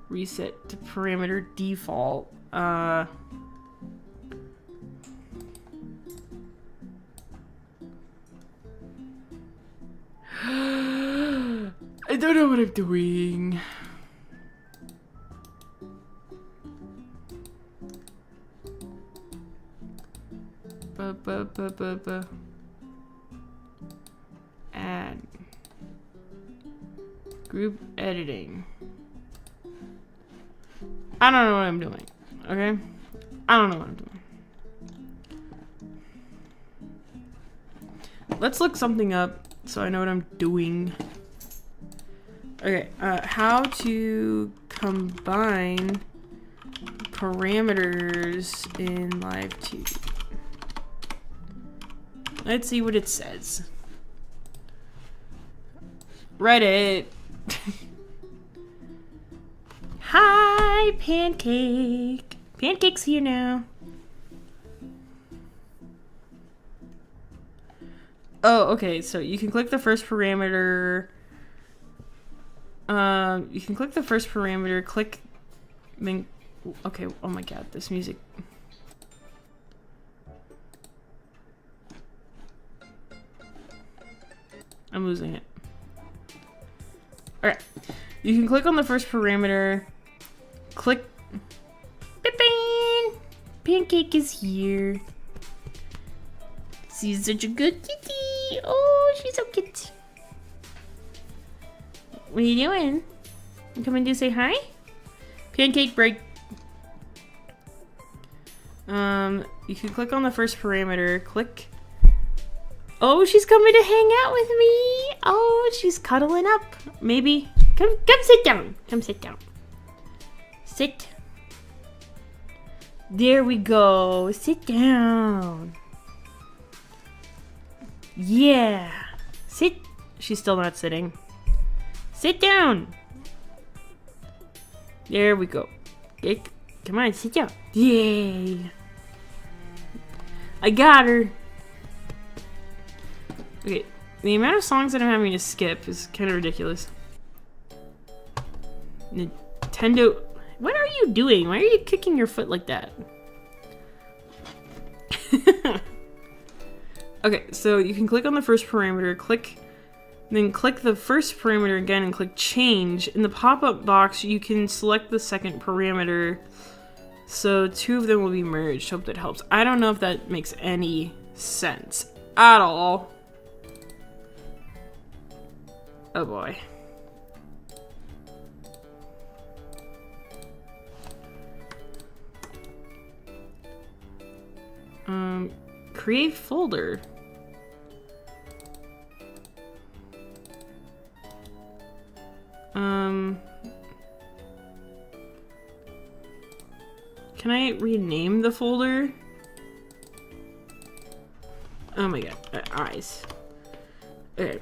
Reset to parameter default. I don't know what I'm doing. Add. Group editing. I don't know what I'm doing. Okay? I don't know what I'm doing. Let's look something up so I know what I'm doing. Okay, how to combine parameters in Live2D. Let's see what it says. Reddit. Hi, Pancake. Pancake's here now. Oh, okay, so you can click the first parameter. You can click the first parameter, click... Okay, oh my god, this music... I'm losing it. Alright. You can click on the first parameter. Click... Beep-bing! Pancake is here. She's such a good kitty. Oh, she's so cute. What are you doing? You coming to say hi? Pancake break. You can click on the first parameter. Click. Oh, she's coming to hang out with me. Oh, she's cuddling up. Maybe. Come sit down. Come sit down. Sit. There we go. Sit down. Yeah. Sit. She's still not sitting. Sit down. There we go. Okay, come on, sit down. Yay. I got her. Okay, The amount of songs that I'm having to skip is kind of ridiculous. Nintendo, what are you doing? Why are you kicking your foot like that? Okay, so you can click on the first parameter, then click the first parameter again and click change. In the pop-up box, you can select the second parameter. So 2 of them will be merged. Hope that helps. I don't know if that makes any sense at all. Oh boy. Create folder. Can I rename the folder? Oh my god, eyes. Okay.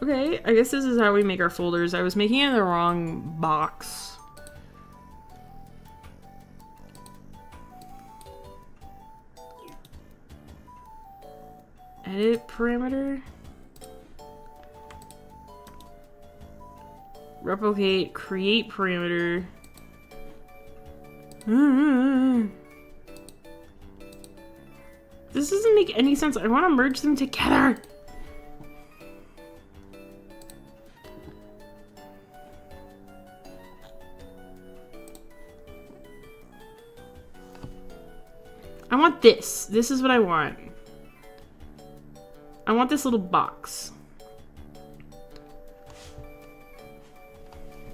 Okay, I guess this is how we make our folders. I was making it in the wrong box. Edit parameter. Replicate, create parameter. This doesn't make any sense. I want to merge them together. I want this. This is what I want. I want this little box.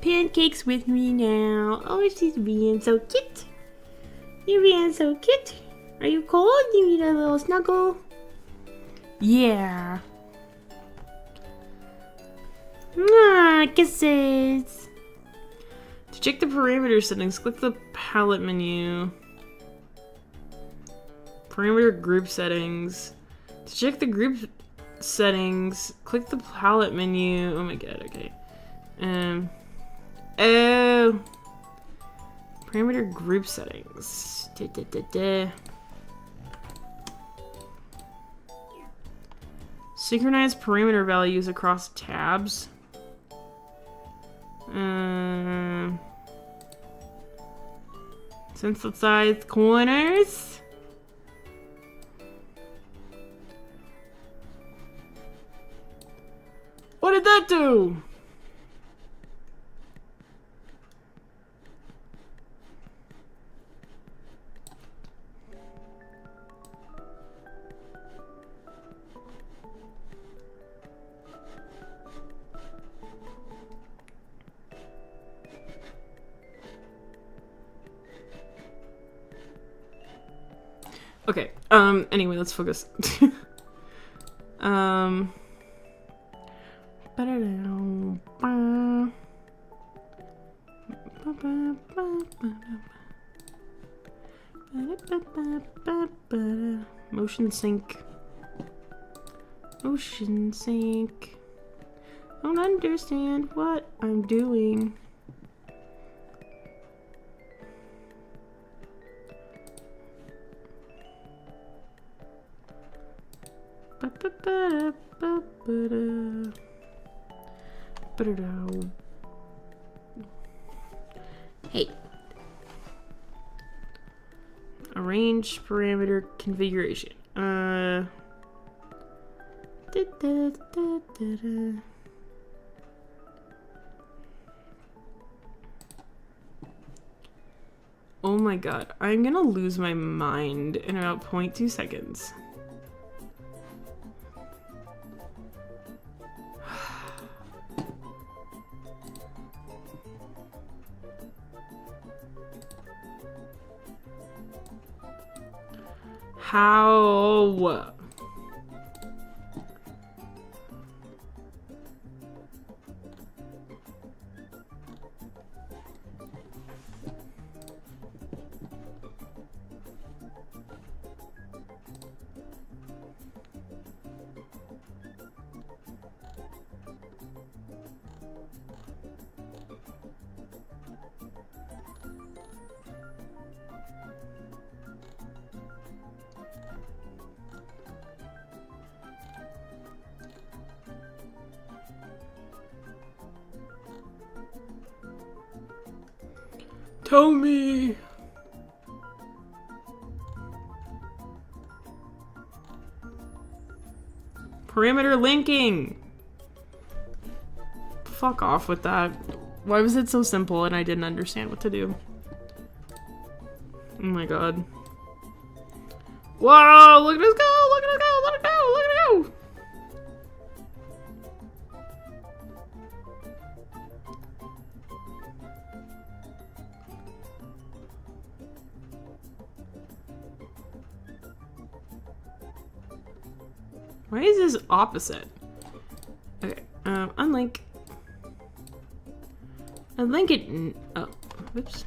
Pancake's with me now. Oh, she's being so cute. You're being so cute. Are you cold? You need a little snuggle? Yeah. Ah, kisses. To check the parameter settings, click the palette menu. Parameter group settings. To check the group settings, click the palette menu. Oh my god, okay. Oh. Parameter group settings. Synchronize parameter values across tabs. Synthesize corners. What did that do? Okay, anyway, let's focus. Motion sync. Motion sync. Don't understand what I'm doing. Hey. Arrange parameter configuration. Oh my god, I'm gonna lose my mind in about 0.2 seconds. How? Tell me. Parameter linking. Fuck off with that. Why was it so simple and I didn't understand what to do? Oh my god. Whoa, look at us go! Look at us go! Let it go! Look at it go! Why is this opposite? Okay, unlink. Unlink it. Oh, whoops.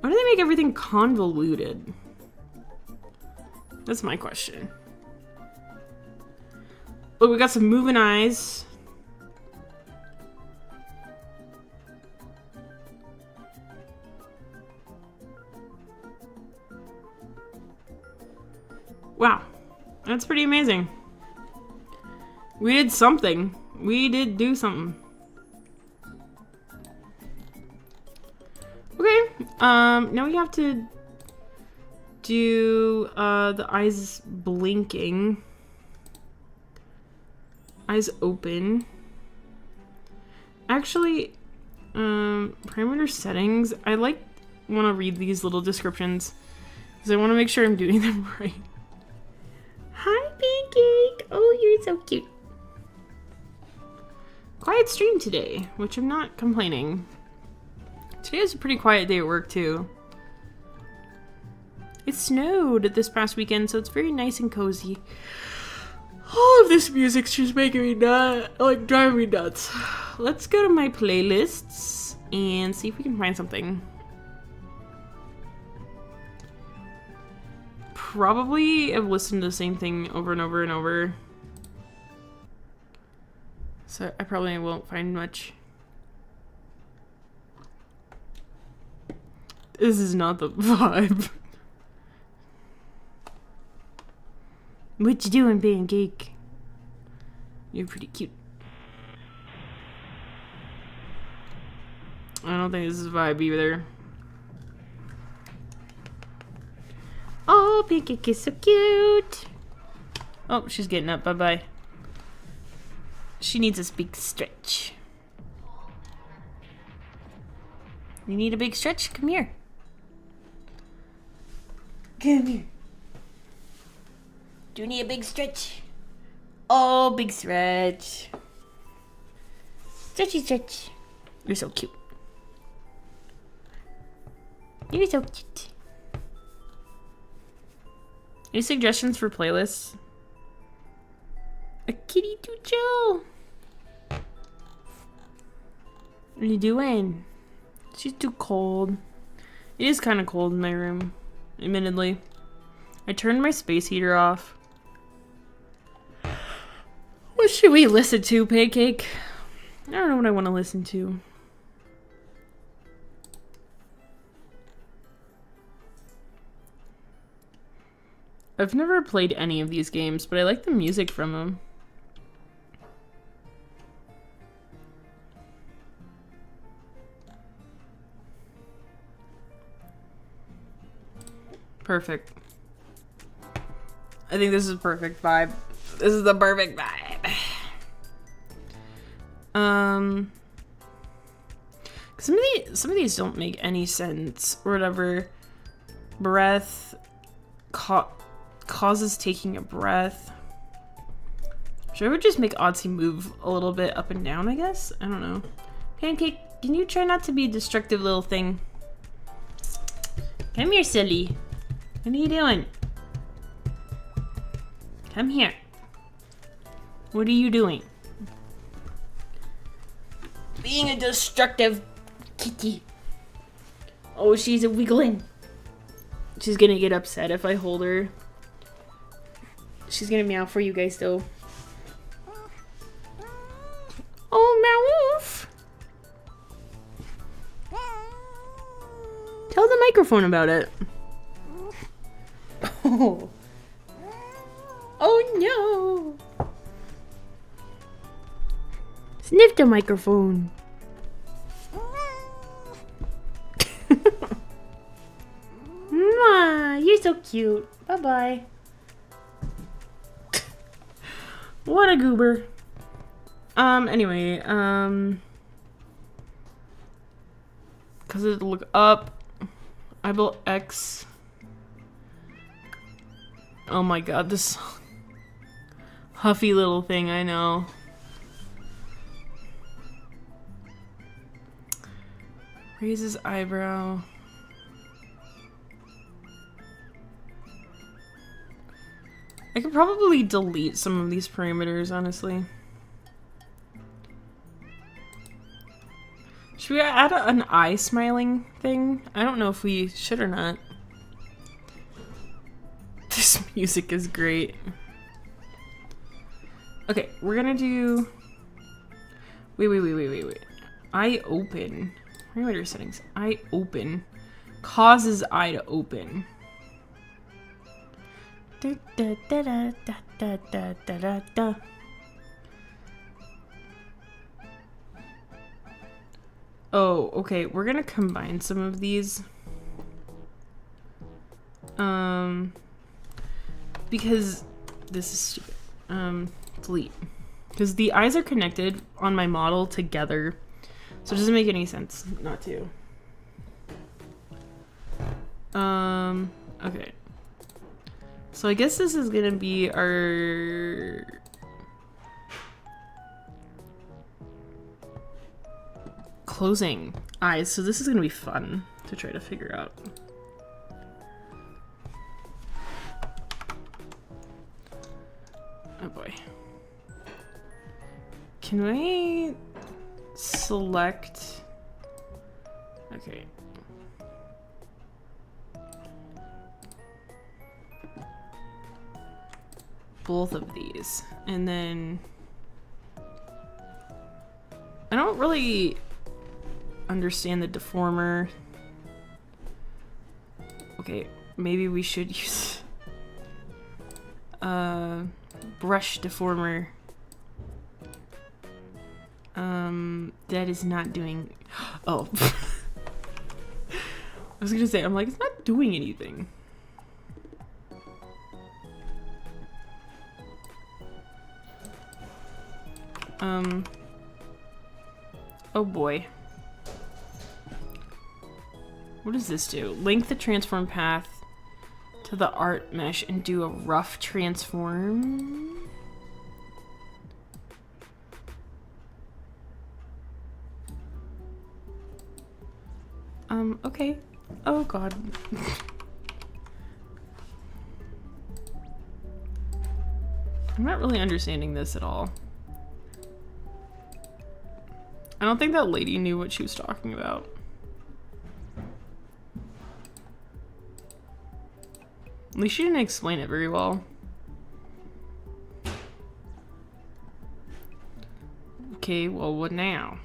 Why do they make everything convoluted? That's my question. Look, we got some moving eyes. Wow, that's pretty amazing. We did something. We did do something. Okay, now we have to do the eyes blinking. Eyes open. Actually, parameter settings. I want to read these little descriptions because I want to make sure I'm doing them right. Hi, Pancake! Oh, you're so cute. Quiet stream today, which I'm not complaining. Today is a pretty quiet day at work, too. It snowed this past weekend, so it's very nice and cozy. All of this music's just making me driving me nuts. Let's go to my playlists and see if we can find something. Probably have listened to the same thing over and over and over. So I probably won't find much. This is not the vibe. What you doing, Pancake? You're pretty cute. I don't think this is the vibe either. Oh, Pancake is so cute. Oh, she's getting up. Bye-bye. She needs a big stretch. You need a big stretch? Come here. Come here. Do you need a big stretch? Oh, big stretch. Stretchy stretch. You're so cute. You're so cute. Any suggestions for playlists? A kitty to chill. What are you doing? She's too cold. It is kind of cold in my room, admittedly. I turned my space heater off. What should we listen to, Pancake? I don't know what I want to listen to. I've never played any of these games, but I like the music from them. Perfect. I think this is a perfect vibe. This is the perfect vibe. Some of these don't make any sense or whatever. Breath causes taking a breath. Should I ever just make Odyssey move a little bit up and down, I guess? I don't know. Pancake, can you try not to be a destructive little thing? Come here, silly. What are you doing? Come here. What are you doing? Being a destructive kitty. Oh, she's a wiggling. She's gonna get upset if I hold her. She's gonna meow for you guys, though. Oh, meow. Tell the microphone about it. Oh. Oh no. Sniff the microphone. He's so cute. Bye-bye. What a goober. Anyway, because it look up, eyeball X. Oh my god, this huffy little thing, I know. Raise his eyebrow. I could probably delete some of these parameters, honestly. Should we add an eye smiling thing? I don't know if we should or not. This music is great. Okay, we're gonna do... Wait. Eye open. Parameter settings. Eye open. Causes eye to open. Da, da, da, da, da, da, da, da, da. Oh, okay. We're gonna combine some of these. Because this is stupid. Delete. Because the eyes are connected on my model together. So it doesn't make any sense not to. Okay. So I guess this is gonna be our... closing eyes. So this is gonna be fun to try to figure out. Oh boy. Can I select... Okay. Both of these. And then... I don't really understand the deformer. Okay, maybe we should use... brush deformer. That is not doing... Oh. I was gonna say, I'm like, it's not doing anything. Oh boy. What does this do? Link the transform path to the art mesh and do a rough transform. Okay. Oh god. I'm not really understanding this at all. I don't think that lady knew what she was talking about. At least she didn't explain it very well. Okay, well, what now?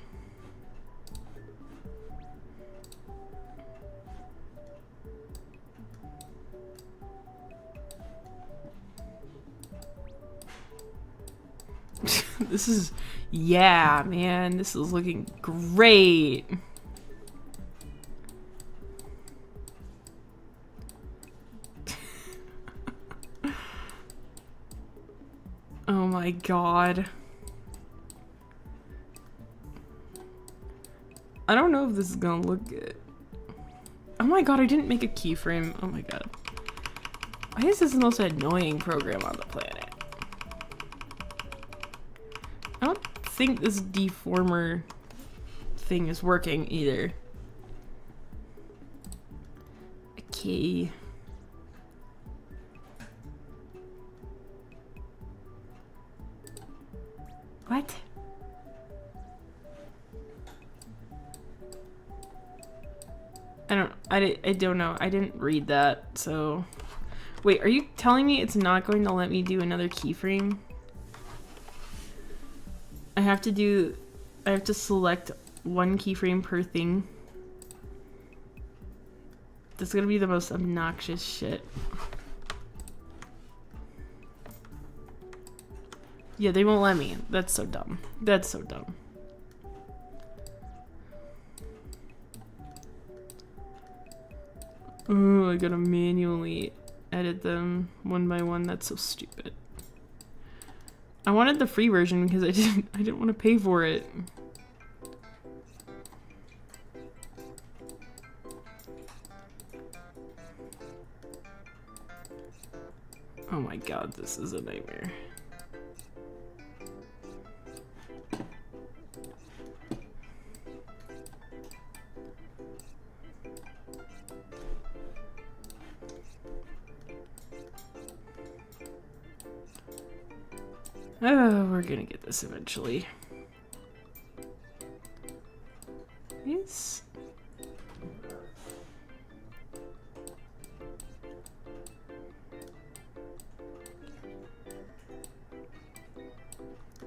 This is... Yeah, man, this is looking great. Oh my god. I don't know if this is gonna look good. Oh my god, I didn't make a keyframe. Oh my god. Why is this the most annoying program on the planet? I don't think this deformer thing is working either. Okay. What? I don't know. I didn't read that, so... Wait, are you telling me it's not going to let me do another keyframe? I have to select one keyframe per thing. This is gonna be the most obnoxious shit. Yeah, they won't let me. That's so dumb. That's so dumb. Oh, I gotta manually edit them one by one. That's so stupid. I wanted the free version because I didn't want to pay for it. Oh my god, this is a nightmare. Oh, we're gonna get this eventually. Yes.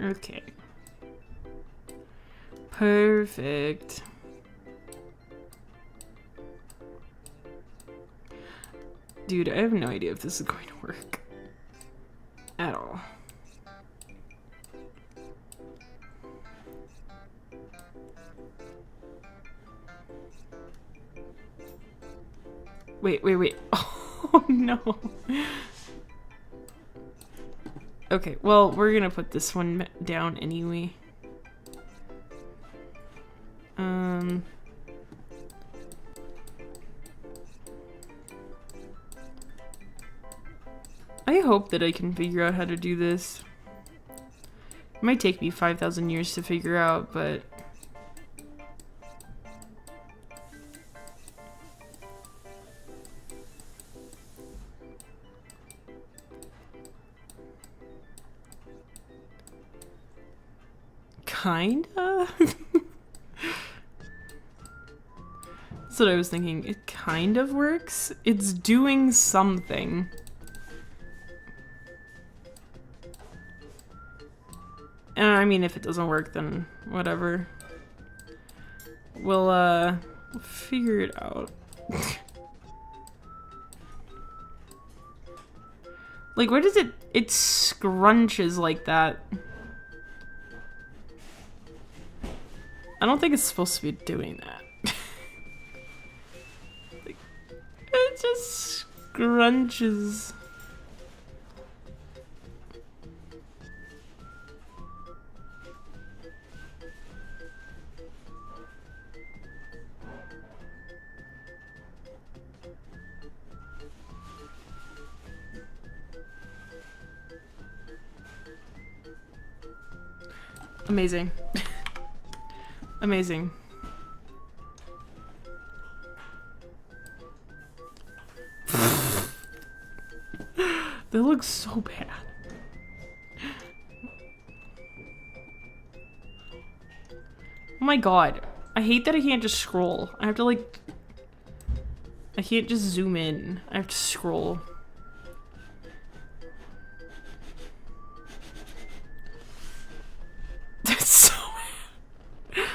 Okay. Perfect. Dude, I have no idea if this is going to work at all. Wait. Oh no. Okay, well, we're gonna put this one down anyway. I hope that I can figure out how to do this. It might take me 5,000 years to figure out, but... Kinda? That's what I was thinking. It kind of works. It's doing something. I mean, if it doesn't work, then whatever. We'll figure it out. Like, where does it scrunches like that? I don't think it's supposed to be doing that. Like, it just scrunches. Amazing. Amazing. That looks so bad. Oh my god. I hate that I can't just scroll. I have to like... I can't just zoom in. I have to scroll. That's so bad.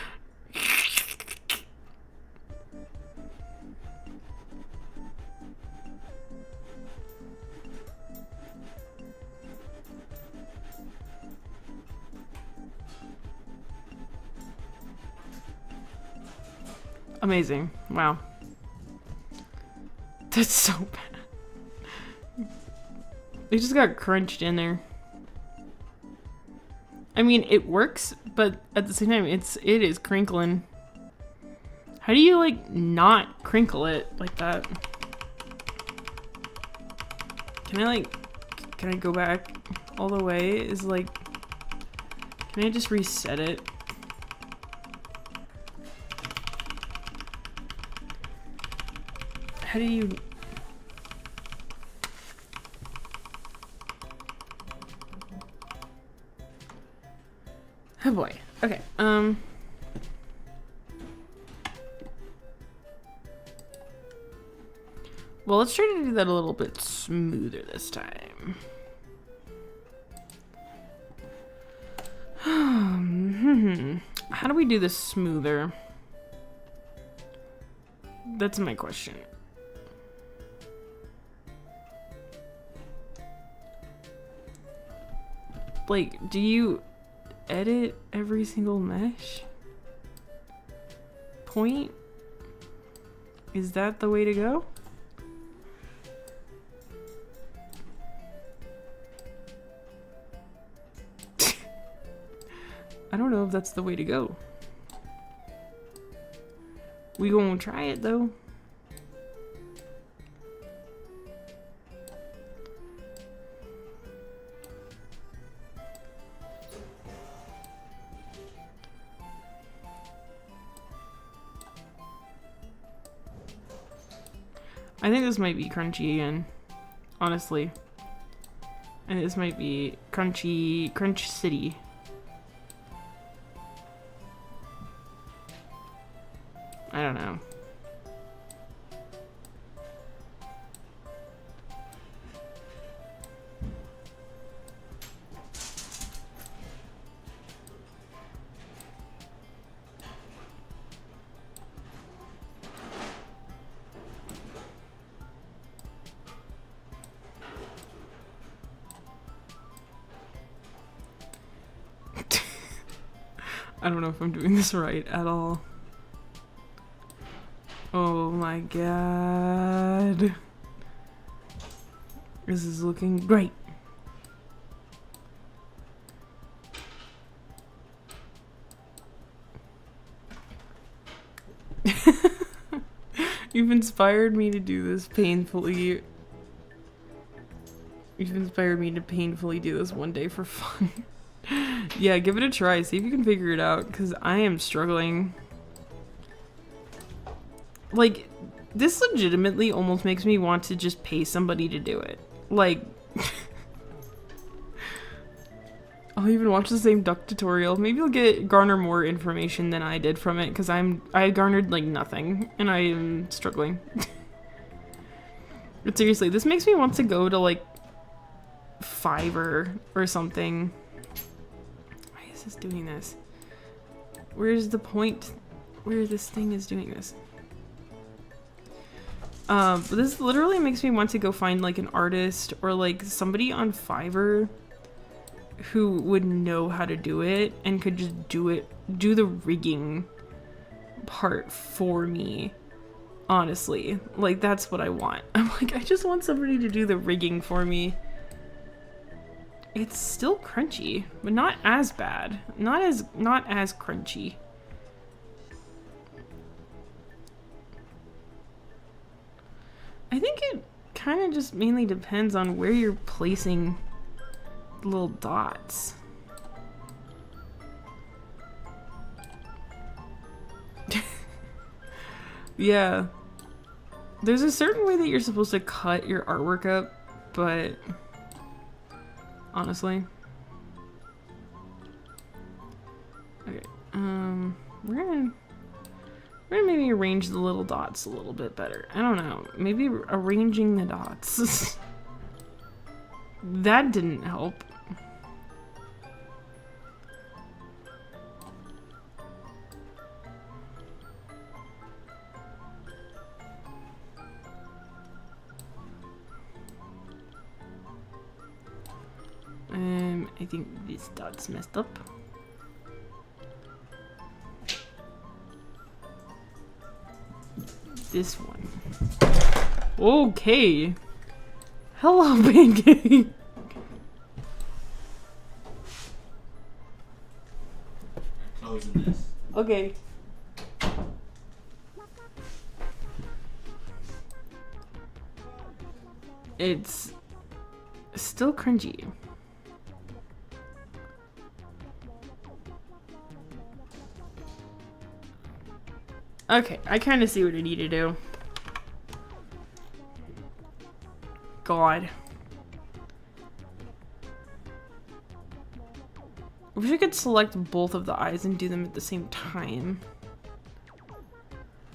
Amazing. Wow. That's so bad. It just got crunched in there. I mean, it works, but at the same time, it is crinkling. How do you, like, not crinkle it like that? Can I go back all the way? Is, like, can I just reset it? How do you... Oh boy. Okay. Well, let's try to do that a little bit smoother this time. How do we do this smoother? That's my question. Like, do you edit every single mesh point? Is that the way to go? I don't know if that's the way to go. We gonna try it though. I think this might be crunchy again, honestly. And this might be Crunch City. I don't know. I don't know if I'm doing this right at all. Oh my god. This is looking great. You've inspired me to do this painfully. You've inspired me to painfully do this one day for fun. Yeah, give it a try. See if you can figure it out, because I am struggling. Like, this legitimately almost makes me want to just pay somebody to do it. Like, I'll even watch the same duck tutorial. Maybe I'll garner more information than I did from it, because I garnered, like, nothing, and I am struggling. But seriously, this makes me want to go to, like, Fiverr or something. Why is this doing this? Where's the point where this thing is doing this? But this literally makes me want to go find like an artist or like somebody on Fiverr who would know how to do it and could just do the rigging part for me. Honestly, like that's what I want. I'm like, I just want somebody to do the rigging for me. It's still crunchy, but not as bad. Not as crunchy. I think it kind of just mainly depends on where you're placing the little dots. Yeah. There's a certain way that you're supposed to cut your artwork up, but honestly. Okay, we're gonna maybe arrange the little dots a little bit better. I don't know. Maybe arranging the dots. That didn't help. I think this dot's messed up. This one. Okay. Hello, Pancake. Closing this. Okay. It's still cringy. Okay, I kind of see what I need to do. God. I wish I could select both of the eyes and do them at the same time.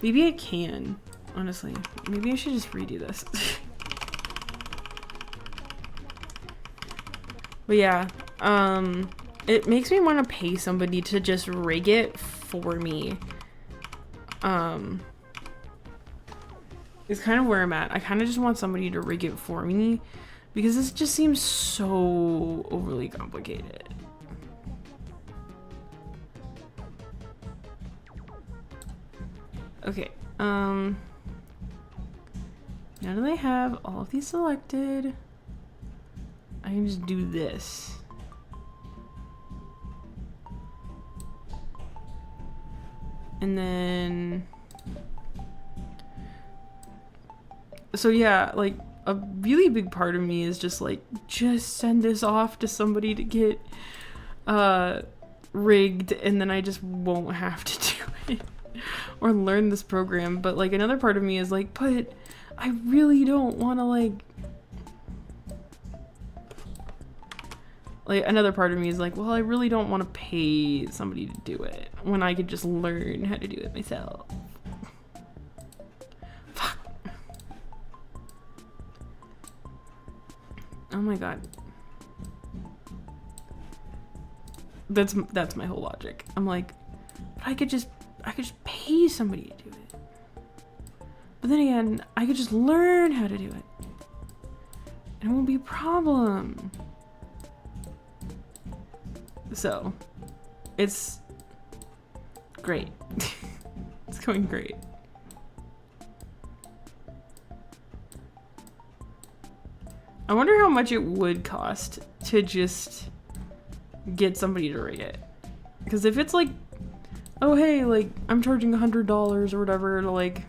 Maybe I can, honestly. Maybe I should just redo this. But yeah, it makes me want to pay somebody to just rig it for me. It's kind of where I'm at. I kind of just want somebody to rig it for me because this just seems so overly complicated. Okay, now that I have all of these selected, I can just do this. And then... So yeah, like, a really big part of me is just like, just send this off to somebody to get rigged, and then I just won't have to do it. Or learn this program. But like, another part of me is like, but I really don't want to like another part of me is like, well, I really don't want to pay somebody to do it when I could just learn how to do it myself. Fuck. Oh my god. That's my whole logic. I'm like, but I could just pay somebody to do it. But then again, I could just learn how to do it. And it won't be a problem. So, it's great. It's going great. I wonder how much it would cost to just get somebody to rig it. Because if it's like, oh hey, like, I'm charging $100 or whatever to like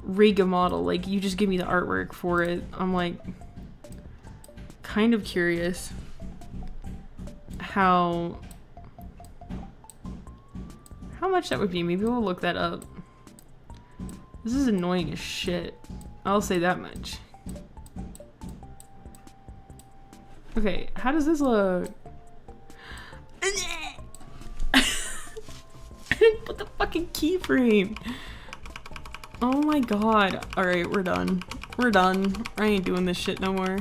rig a model, like you just give me the artwork for it. I'm like kind of curious how much that would be. Maybe we'll look that up. This is annoying as shit. I'll say that much. Okay, how does this look? I didn't put the fucking keyframe. Oh my god. Alright, we're done. We're done. I ain't doing this shit no more.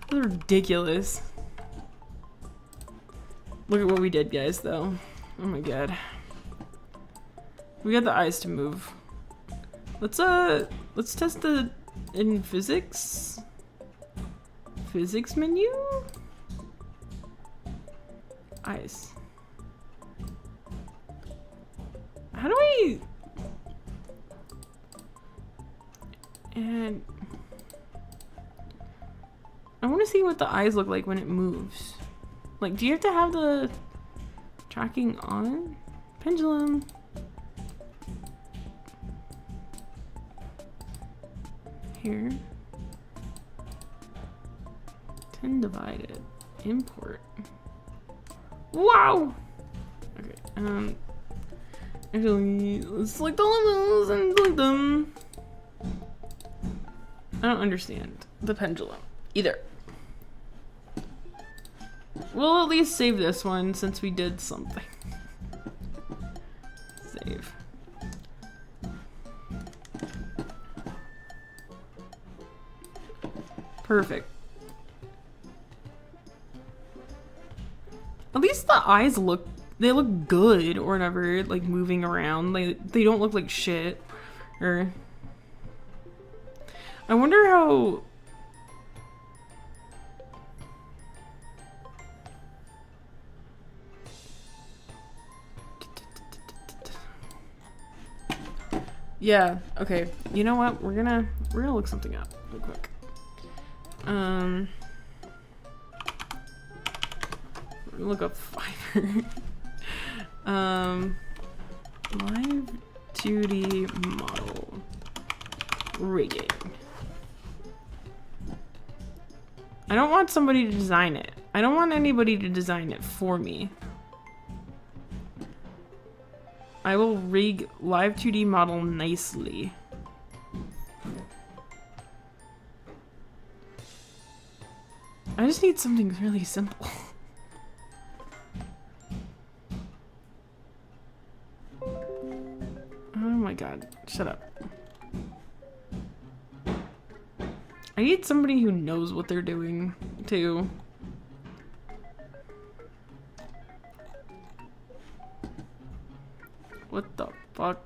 This is ridiculous. Look at what we did, guys, though. Oh my god. We got the eyes to move. Let's test the in physics menu. Eyes. How do I? And I want to see what the eyes look like when it moves. Like, do you have to have the tracking on? Pendulum. Here. 10 divided. Import. Wow! Okay, actually, let's select the lemons and delete them. I don't understand the pendulum either. We'll at least save this one since we did something. Save. Perfect. At least the eyes look, they look good or whatever, like moving around. They don't look like shit. Or I wonder how. Yeah, okay. You know what? We're gonna look something up real quick. Look up Fiverr. Live 2D model rigging. I don't want somebody to design it. I don't want anybody to design it for me. I will rig live 2D model nicely. I just need something really simple. Oh my god, shut up. I need somebody who knows what they're doing, too. What the fuck?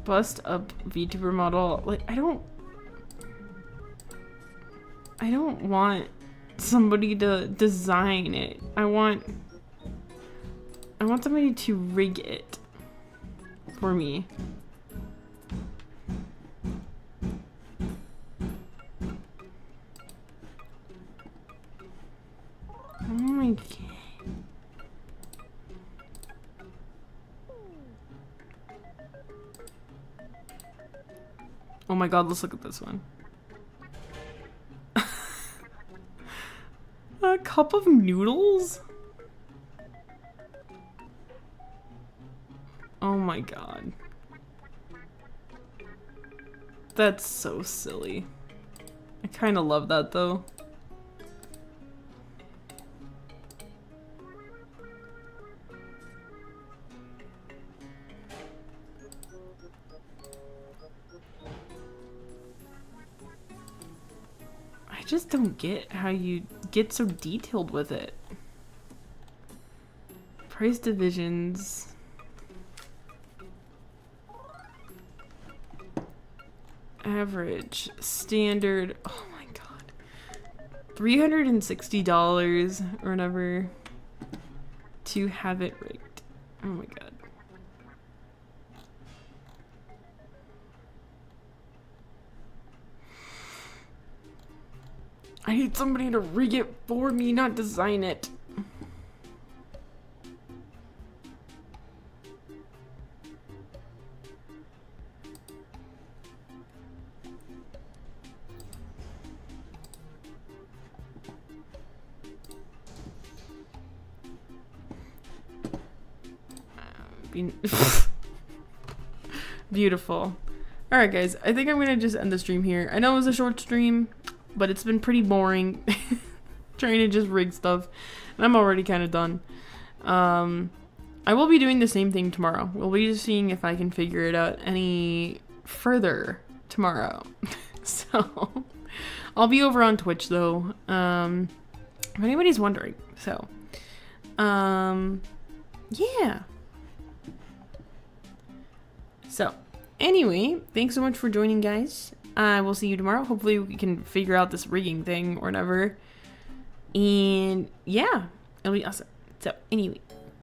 Bust up VTuber model. Like, I don't want somebody to design it. I want somebody to rig it for me. Oh my god, let's look at this one. A cup of noodles? Oh my god. That's so silly. I kind of love that though. I just don't get how you get so detailed with it. Price divisions. Average, standard, oh my god. $360 or whatever to have it rigged. Oh my god. I need somebody to rig it for me, not design it. Beautiful. Alright guys, I think I'm gonna just end the stream here. I know it was a short stream, but it's been pretty boring trying to just rig stuff, and I'm already kind of done. I will be doing the same thing tomorrow. We'll be just seeing if I can figure it out any further tomorrow. So I'll be over on Twitch though, if anybody's wondering. So yeah. So anyway, thanks so much for joining, guys. I will see you tomorrow. Hopefully we can figure out this rigging thing or whatever. And yeah, it'll be awesome. So anyway,